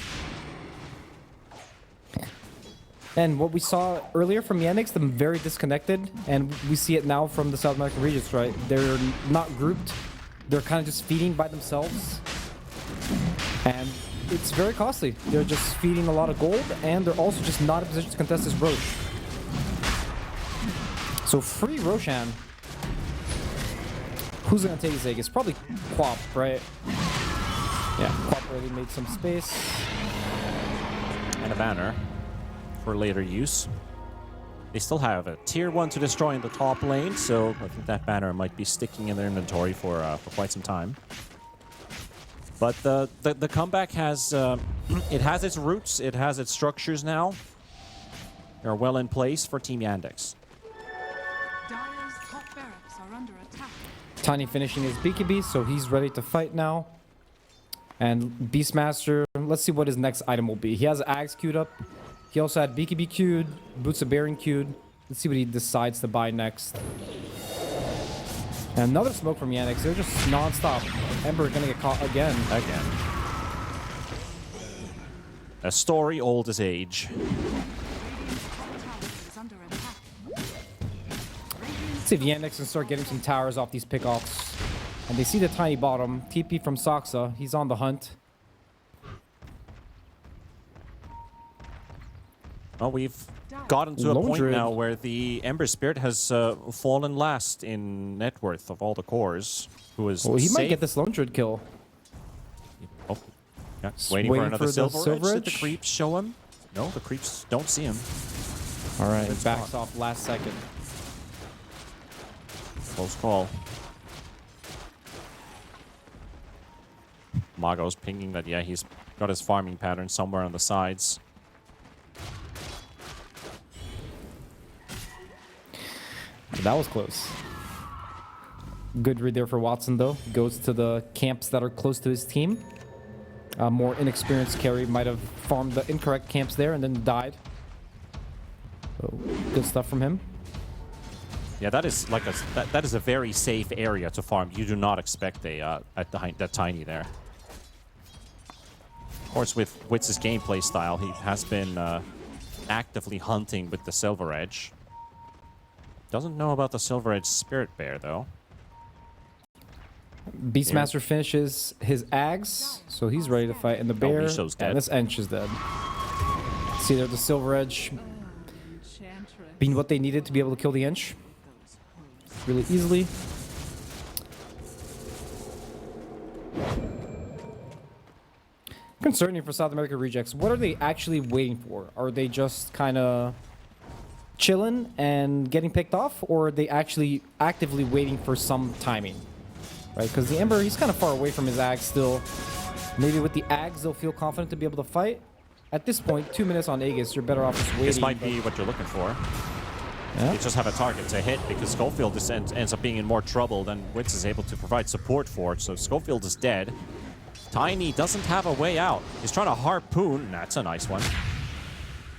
And what we saw earlier from Yandex, them very disconnected, and we see it now from the South American regions, right? They're not grouped. They're kind of just feeding by themselves. And it's very costly. They're just feeding a lot of gold, and they're also just not in a position to contest this Roche. So free Roshan. Who's going to take his egg? It's probably Quap, right? Yeah, Quap already made some space. And a banner for later use. They still have a tier 1 to destroy in the top lane, so I think that banner might be sticking in their inventory for quite some time. But the comeback has it has its roots, it has its structures now. They're well in place for Team Yandex. Dire's top barracks are under attack. Tiny finishing his BKB, so he's ready to fight now. And Beastmaster, let's see what his next item will be. He has Ags queued up. He also had BKB queued, Boots of Bearing queued. Let's see what he decides to buy next. And another smoke from Yandex. They're just non-stop. Ember gonna get caught again. Again. A story old as age. Is under attack. Let's see if Yandex can start getting some towers off these pickoffs. And they see the tiny bottom. TP from Soxa. He's on the hunt. Well, we've gotten to a Lone point Druid. now where the Ember Spirit has fallen last in net worth of all the cores. Who is Well, he might safe. get this Lone Druid kill. Oh, yeah. Just Waiting for waiting another for the silver, silver Did the edge? creeps show him? No, the creeps don't see him. All right, Good backs spot. off last second. Close call. Mago's pinging that, yeah, he's got his farming pattern somewhere on the sides. That was close. Good read there for Watson, though. Goes to the camps that are close to his team. A more inexperienced carry might have farmed the incorrect camps there and then died. So, good stuff from him. Yeah, that is like that is a very safe area to farm. You do not expect that tiny there. Of course, with Witz's gameplay style, he has been actively hunting with the Silver Edge. Doesn't know about the Silver Edge Spirit Bear, though. Beastmaster finishes his Ags, so he's ready to fight. And the bear, Misho's dead. and this Ench is dead. See there, the Silver Edge Enchantress. being what they needed to be able to kill the Ench really easily. Concerning for South America rejects, what are they actually waiting for? Are they just kind of chilling and getting picked off, or are they actually actively waiting for some timing? Right, because the Ember, he's kind of far away from his Ags still. Maybe with the Ags, they'll feel confident to be able to fight. At this point, 2 minutes on Aegis, you're better off just waiting. This might be what you're looking for. Yeah. You just have a target to hit because Schofield ends up being in more trouble than Witz is able to provide support for. So Schofield is dead. Tiny doesn't have a way out. He's trying to harpoon. That's a nice one.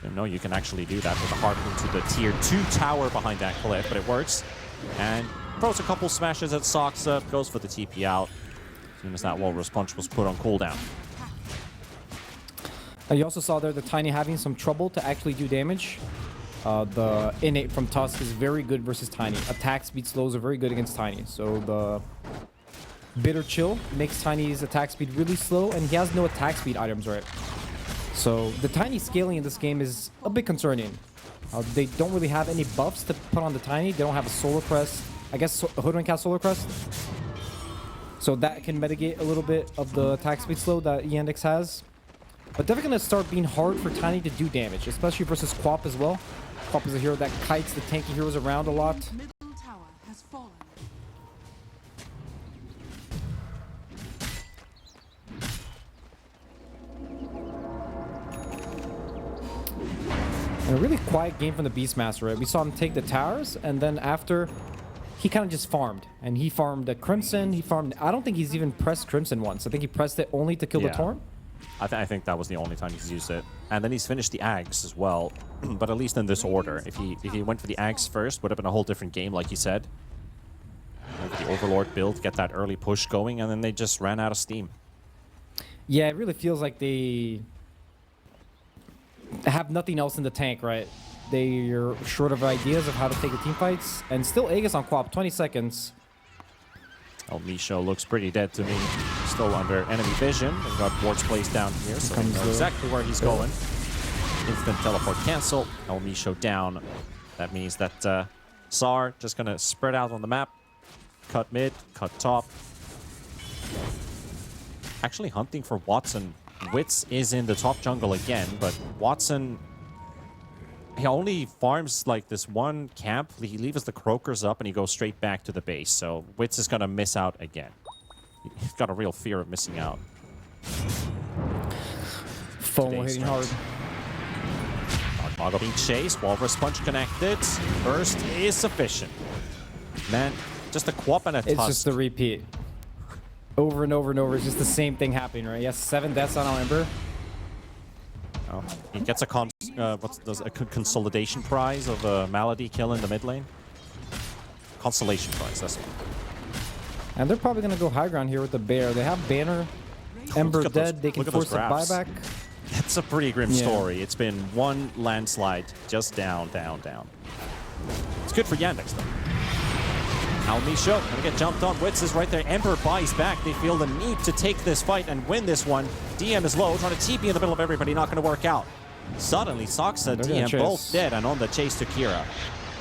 Didn't know you can actually do that with a harpoon to the tier 2 tower behind that cliff, but it works. And throws a couple smashes at Soxa, goes for the TP out as soon as that Walrus Punch was put on cooldown. You also saw there the Tiny having some trouble to actually do damage. The Innate from Tusk is very good versus Tiny. Attack speed slows are very good against Tiny. So the Bitter Chill makes Tiny's attack speed really slow, and he has no attack speed items, right? So the Tiny scaling in this game is a bit concerning. They don't really have any buffs to put on the Tiny. They don't have a Solar Crest. I guess Hoodwink has Solar Crest. So that can mitigate a little bit of the attack speed slow that Yndx has. But definitely going to start being hard for Tiny to do damage, especially versus Quap as well. Quap is a hero that kites the tanky heroes around a lot. Middle tower has fallen. And a really quiet game from the Beastmaster, right? We saw him take the towers, and then after, he kind of just farmed. And he farmed a Crimson, he farmed... I don't think he's even pressed Crimson once. I think he pressed it only to kill the Torn. I think that was the only time he's used it. And then he's finished the Ags as well, but at least in this order. If he went for the Ags first, would have been a whole different game, like you said. The Overlord build, get that early push going, and then they just ran out of steam. Yeah, it really feels like they have nothing else in the tank, right? They're short of ideas of how to take the team fights. And still Aegis on Quap, 20 seconds. El Misho looks pretty dead to me. Still under enemy vision. They've got wards placed down here, so they know exactly where he's going. Instant teleport cancel. El Misho down. That means that Sar just going to spread out on the map. Cut mid, cut top. Actually hunting for Watson. Wits is in the top jungle again, but Watson... He only farms like this one camp. He leaves the Croakers up and he goes straight back to the base. So Wits is going to miss out again. He's got a real fear of missing out. FOMO hitting hard. Dark Mago being chased. Walrus Punch connected. Burst is sufficient. Man, just a Quap and a Tusk. It's just a repeat. Over and over and over. It's just the same thing happening, right? Yes, 7 deaths on Ember. Oh, he gets a consolidation prize of a Malady kill in the mid lane. Consolation prize, that's it. And they're probably going to go high ground here with the Bear. They have Banner, Ember dead. They can force a buyback. That's a pretty grim story. It's been one landslide, just down, down, down. It's good for Yandex, though. El Misho gonna get jumped on. Wits is right there. Ember buys back. They feel the need to take this fight and win this one. DM is low, trying to TP in the middle of everybody. Not going to work out. Suddenly, Soxa, DM both dead and on the chase to Kira.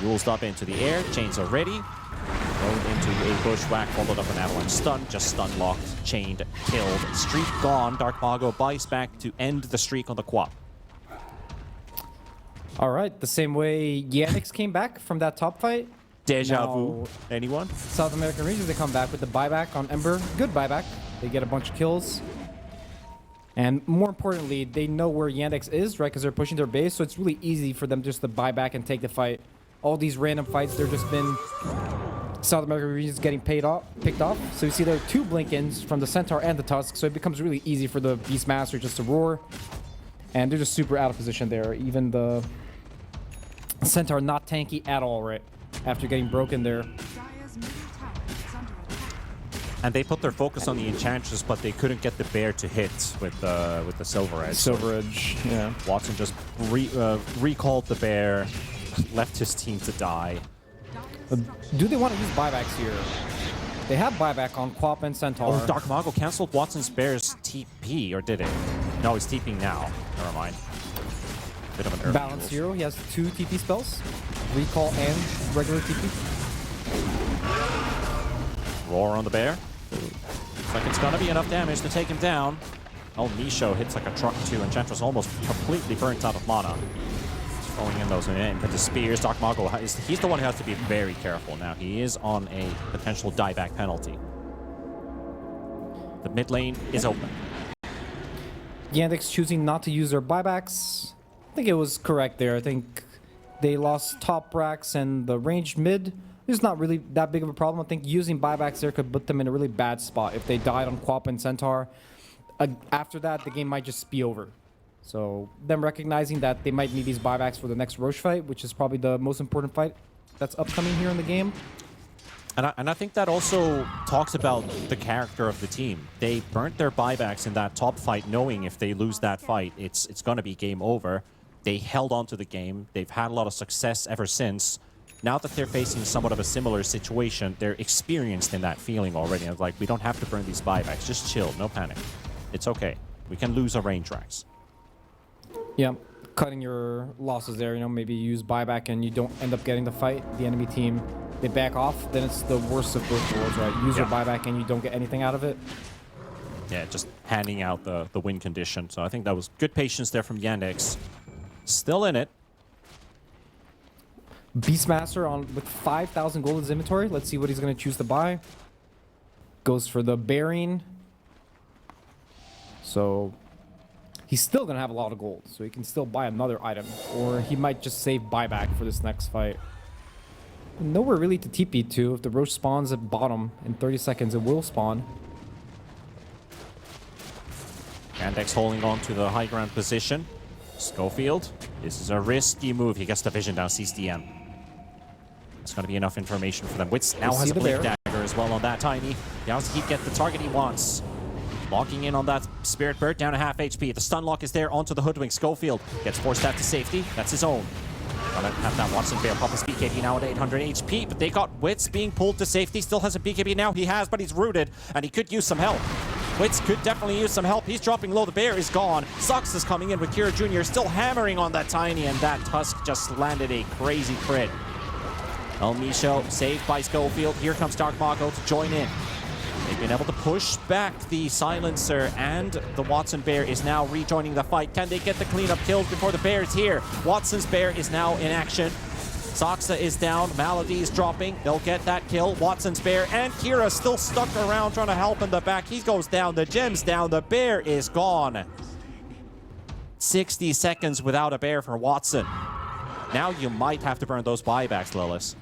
Rules up into the air. Chains are ready. Going into a bushwhack, followed up an avalanche stun. Just stun locked, chained, killed. Streak gone. Dark Mago buys back to end the streak on the Quap. All right, the same way Yndx came back from that top fight. Deja vu. Anyone? South American regions, they come back with the buyback on Ember. Good buyback. They get a bunch of kills. And more importantly, they know where Yandex is, right? Because they're pushing their base, so it's really easy for them just to buy back and take the fight. All these random fights, they're just been South American regions getting picked off. So you see there are 2 Blink-ins from the Centaur and the Tusk, so it becomes really easy for the Beastmaster just to roar. And they're just super out of position there. Even the Centaur not tanky at all, right? After getting broken there. And they put their focus on the Enchantress, but they couldn't get the Bear to hit with the Silver Edge. Silver Edge, yeah. Watson just recalled the Bear, left his team to die. Do they want to use buybacks here? They have buyback on Quap and Centaur. Oh, Dark Mago canceled Watson's Bear's TP, or did it? No, he's TPing now. Never mind. Bit of an early Balance hero, he has 2 TP spells. Recall and regular TP. Roar on the Bear. Looks like it's gonna be enough damage to take him down. El Misho hits like a truck too. Enchantress almost completely burnt out of mana. Throwing in those into the spears. Dark Mago, he's the one who has to be very careful now. He is on a potential dieback penalty. The mid lane is open. Yandex choosing not to use their buybacks. I think it was correct there. I think they lost top racks and the ranged mid. It's not really that big of a problem. I think using buybacks there could put them in a really bad spot. If they died on Quap and Centaur, after that, the game might just be over. So them recognizing that they might need these buybacks for the next Roche fight, which is probably the most important fight that's upcoming here in the game. And I think that also talks about the character of the team. They burnt their buybacks in that top fight, knowing if they lose that fight, it's going to be game over. They held on to the game. They've had a lot of success ever since. Now that they're facing somewhat of a similar situation, they're experienced in that feeling already. Of like, we don't have to burn these buybacks. Just chill, no panic. It's okay. We can lose our range racks. Yeah, cutting your losses there. You know, maybe you use buyback and you don't end up getting the fight. The enemy team, they back off. Then it's the worst of both worlds, right? Use your buyback and you don't get anything out of it. Yeah, just handing out the win condition. So I think that was good patience there from Yandex. Still in it. Beastmaster on with 5,000 gold in his inventory. Let's see what he's going to choose to buy. Goes for the bearing. So he's still going to have a lot of gold. So he can still buy another item. Or he might just save buyback for this next fight. Nowhere really to TP to. If the Roche spawns at bottom in 30 seconds, it will spawn. Yandex holding on to the high ground position. Schofield, this is a risky move. He gets the vision down, CSDM. It's going to be enough information for them. Wits now has a blink dagger as well on that Tiny. Does he get the target he wants? Locking in on that Spirit Bird, down to half HP. The stun lock is there onto the Hoodwink. Schofield gets forced out to safety. That's his own. Gonna have that Watson Bear pop his BKB now at 800 HP, but they got Wits being pulled to safety. Still has a BKB now. He has, but he's rooted, and he could use some help. Wits could definitely use some help. He's dropping low. The bear is gone. Sux is coming in with Kira Jr. still hammering on that Tiny, and that Tusk just landed a crazy crit. El Micho saved by Schofield. Here comes Dark Mago to join in. They've been able to push back the Silencer, and the Watson Bear is now rejoining the fight. Can they get the cleanup kills before the bear is here? Watson's Bear is now in action. Saxa is down. Malady is dropping. They'll get that kill. Watson's Bear and Kira still stuck around trying to help in the back. He goes down. The gem's down. The bear is gone. 60 seconds without a bear for Watson. Now you might have to burn those buybacks, Lillis.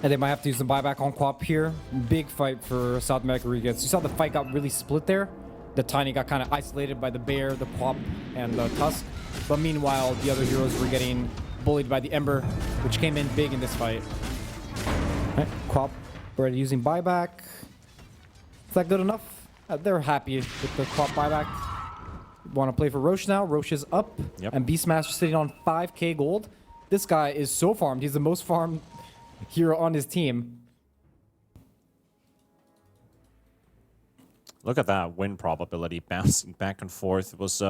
And they might have to use some buyback on Quap here. Big fight for South America Regets. You saw the fight got really split there. The Tiny got kind of isolated by the Bear, the Quap, and the Tusk. But meanwhile, the other heroes were getting bullied by the Ember, which came in big in this fight. Right, Quap already using buyback. Is that good enough? They're happy with the Quap buyback. Want to play for Roche now. Roche is up. Yep. And Beastmaster sitting on 5k gold. This guy is so farmed. He's the most farmed hero on his team. Look at that win probability bouncing back and forth. It was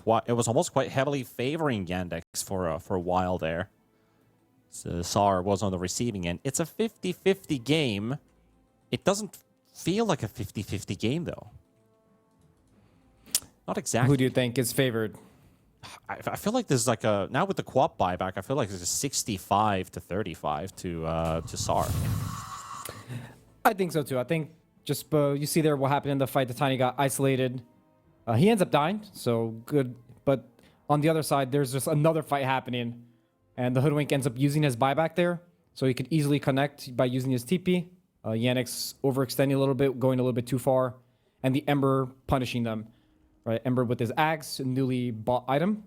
almost quite heavily favoring Yandex for a while there. So SAR was on the receiving end. It's a 50-50 game. It doesn't feel like a 50-50 game though. Not exactly. Who do you think is favored? I feel like there's like a, now with the Quap buyback, I feel like there's a 65 to 35 to SAR. I think so too. I think just you see there what happened in the fight. The Tiny got isolated. He ends up dying, so good. But on the other side, there's just another fight happening, and the Hoodwink ends up using his buyback there, so he could easily connect by using his TP. Yndx overextending a little bit, going a little bit too far, and the Ember punishing them. Right, Ember with his axe, newly bought item.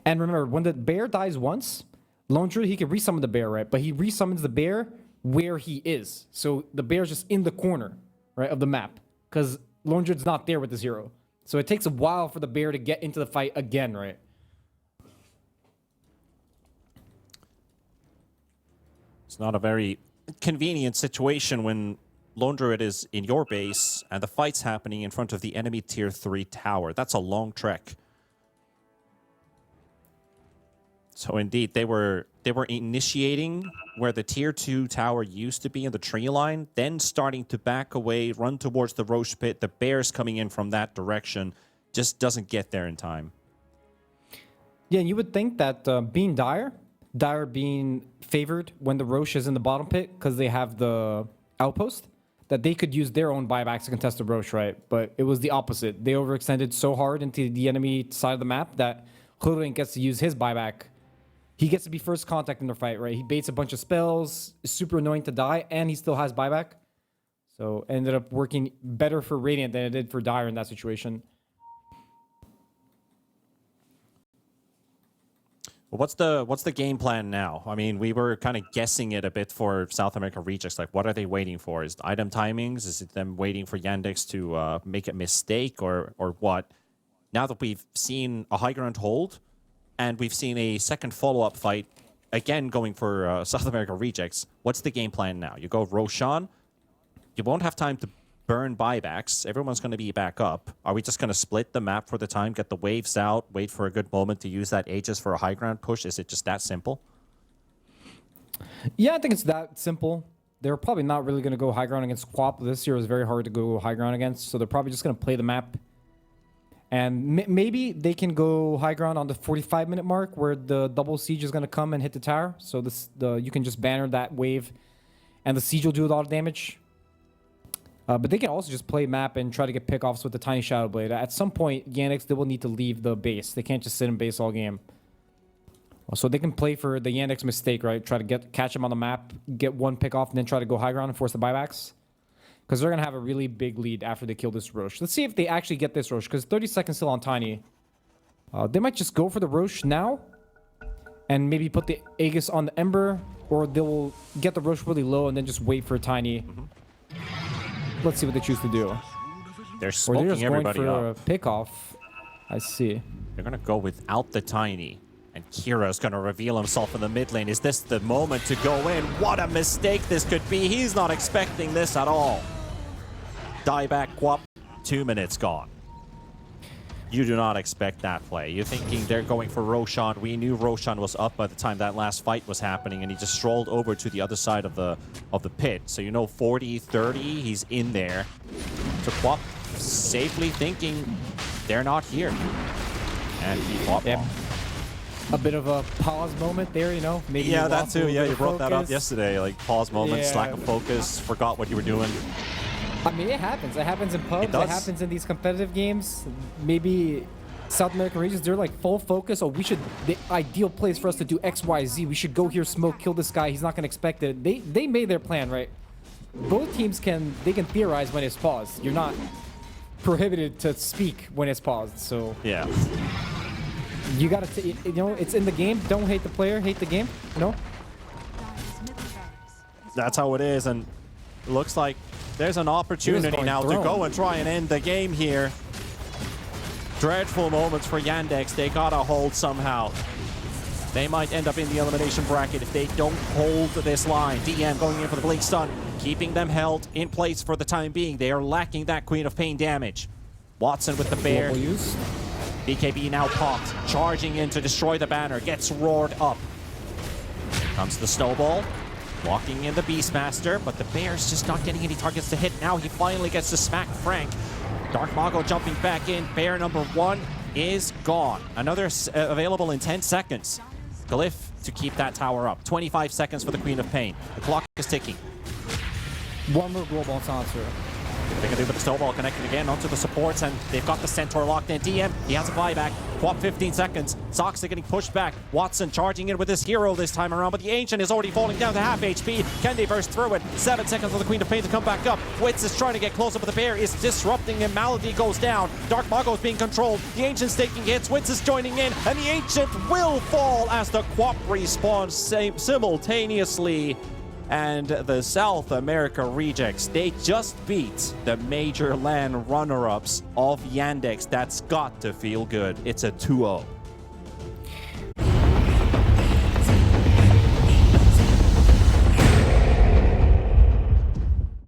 And remember, when the bear dies once, Lone Druid, he can resummon the bear, right? But he resummons the bear where he is. So the bear's just in the corner, right, of the map. Because Lone Druid's not there with this hero. So it takes a while for the bear to get into the fight again, right? It's not a very convenient situation when Lone Druid is in your base, and the fight's happening in front of the enemy tier 3 tower. That's a long trek. So indeed, they were initiating where the tier 2 tower used to be in the tree line, then starting to back away, run towards the Roche pit. The bears coming in from that direction just doesn't get there in time. Yeah, you would think that being Dire being favored when the Roche is in the bottom pit because they have the outpost, that they could use their own buybacks to contest the Roche, right? But it was the opposite. They overextended so hard into the enemy side of the map that Hoodwink gets to use his buyback. He gets to be first contact in the fight, right? He baits a bunch of spells, is super annoying to die, and he still has buyback. So it ended up working better for Radiant than it did for Dire in that situation. What's the game plan now? I mean, we were kind of guessing it a bit for South America Rejects. Like, what are they waiting for? Is it item timings? Is it them waiting for Yandex to make a mistake or what? Now that we've seen a high ground hold and we've seen a second follow-up fight, again going for South America Rejects, what's the game plan now? You go Roshan. You won't have time to burn buybacks. Everyone's going to be back up. Are we just going to split the map for the time, get the waves out, wait for a good moment to use that Aegis for a high ground push? Is it just that simple? Yeah, I think it's that simple. They're probably not really going to go high ground against Quap. This year is very hard to go high ground against, so they're probably just going to play the map. And maybe they can go high ground on the 45-minute mark where the double siege is going to come and hit the tower. So you can just banner that wave, and the siege will do a lot of damage. But they can also just play map and try to get pickoffs with the Tiny Shadow Blade. At some point, Yandex, they will need to leave the base. They can't just sit in base all game. So they can play for the Yandex mistake, right? Try to catch him on the map, get one pickoff, and then try to go high ground and force the buybacks. Because they're going to have a really big lead after they kill this Roche. Let's see if they actually get this Roche, because 30 seconds still on Tiny. They might just go for the Roche now, and maybe put the Aegis on the Ember, or they'll get the Roche really low and then just wait for Tiny. Let's see what they choose to do. They're smoking just everybody going for up. a pickoff. I see. They're going to go without the Tiny. And Kira's going to reveal himself in the mid lane. Is this the moment to go in? What a mistake this could be. He's not expecting this at all. Dieback Quap, 2 minutes gone. You do not expect that play. You're thinking they're going for Roshan. We knew Roshan was up by the time that last fight was happening, and he just strolled over to the other side of the pit. So you know 40, 30, he's in there. So Quap safely thinking they're not here. And he fought off. A bit of a pause moment there, you know? Maybe Yeah, that too. Yeah, you brought that up yesterday. Like, pause moment, lack of focus, forgot what you were doing. I mean, it happens. It happens in pubs. It happens in these competitive games. Maybe South American regions, they're like full focus. Oh, the ideal place for us to do X, Y, Z. We should go here, smoke, kill this guy. He's not going to expect it. They made their plan, right? Both teams can theorize when it's paused. You're not prohibited to speak when it's paused. So yeah, you got to, you know, it's in the game. Don't hate the player, hate the game. You know. That's how it is, and it looks like there's an opportunity now to go and try and end the game here. Dreadful moments for Yandex. They gotta hold somehow. They might end up in the elimination bracket if they don't hold this line. DM going in for the Blink Stun, keeping them held in place for the time being. They are lacking that Queen of Pain damage. Watson with the bear. BKB now popped, charging in to destroy the banner. Gets roared up. Comes the snowball. Walking in the Beastmaster, but the Bear's just not getting any targets to hit. Now he finally gets to smack Frank. Dark Mago jumping back in. Bear number 1 is gone. Another available in 10 seconds. Glyph to keep that tower up. 25 seconds for the Queen of Pain. The clock is ticking. One more global answer. They can do with the snowball connecting again onto the supports, and they've got the Centaur locked in. DM, he has a buyback. Quap 15 seconds. Zoxa getting pushed back. Watson charging in with his hero this time around, but the Ancient is already falling down to half HP. Can they burst through it? 7 seconds for the Queen of Pain to come back up. Witz is trying to get closer, but the Bear is disrupting him. Malady goes down. Dark Mago is being controlled. The Ancient's taking hits. Witz is joining in, and the Ancient will fall as the Quap respawns simultaneously. And the South America Rejects, they just beat the Major LAN runner-ups of Yandex. That's got to feel good. It's a 2-0.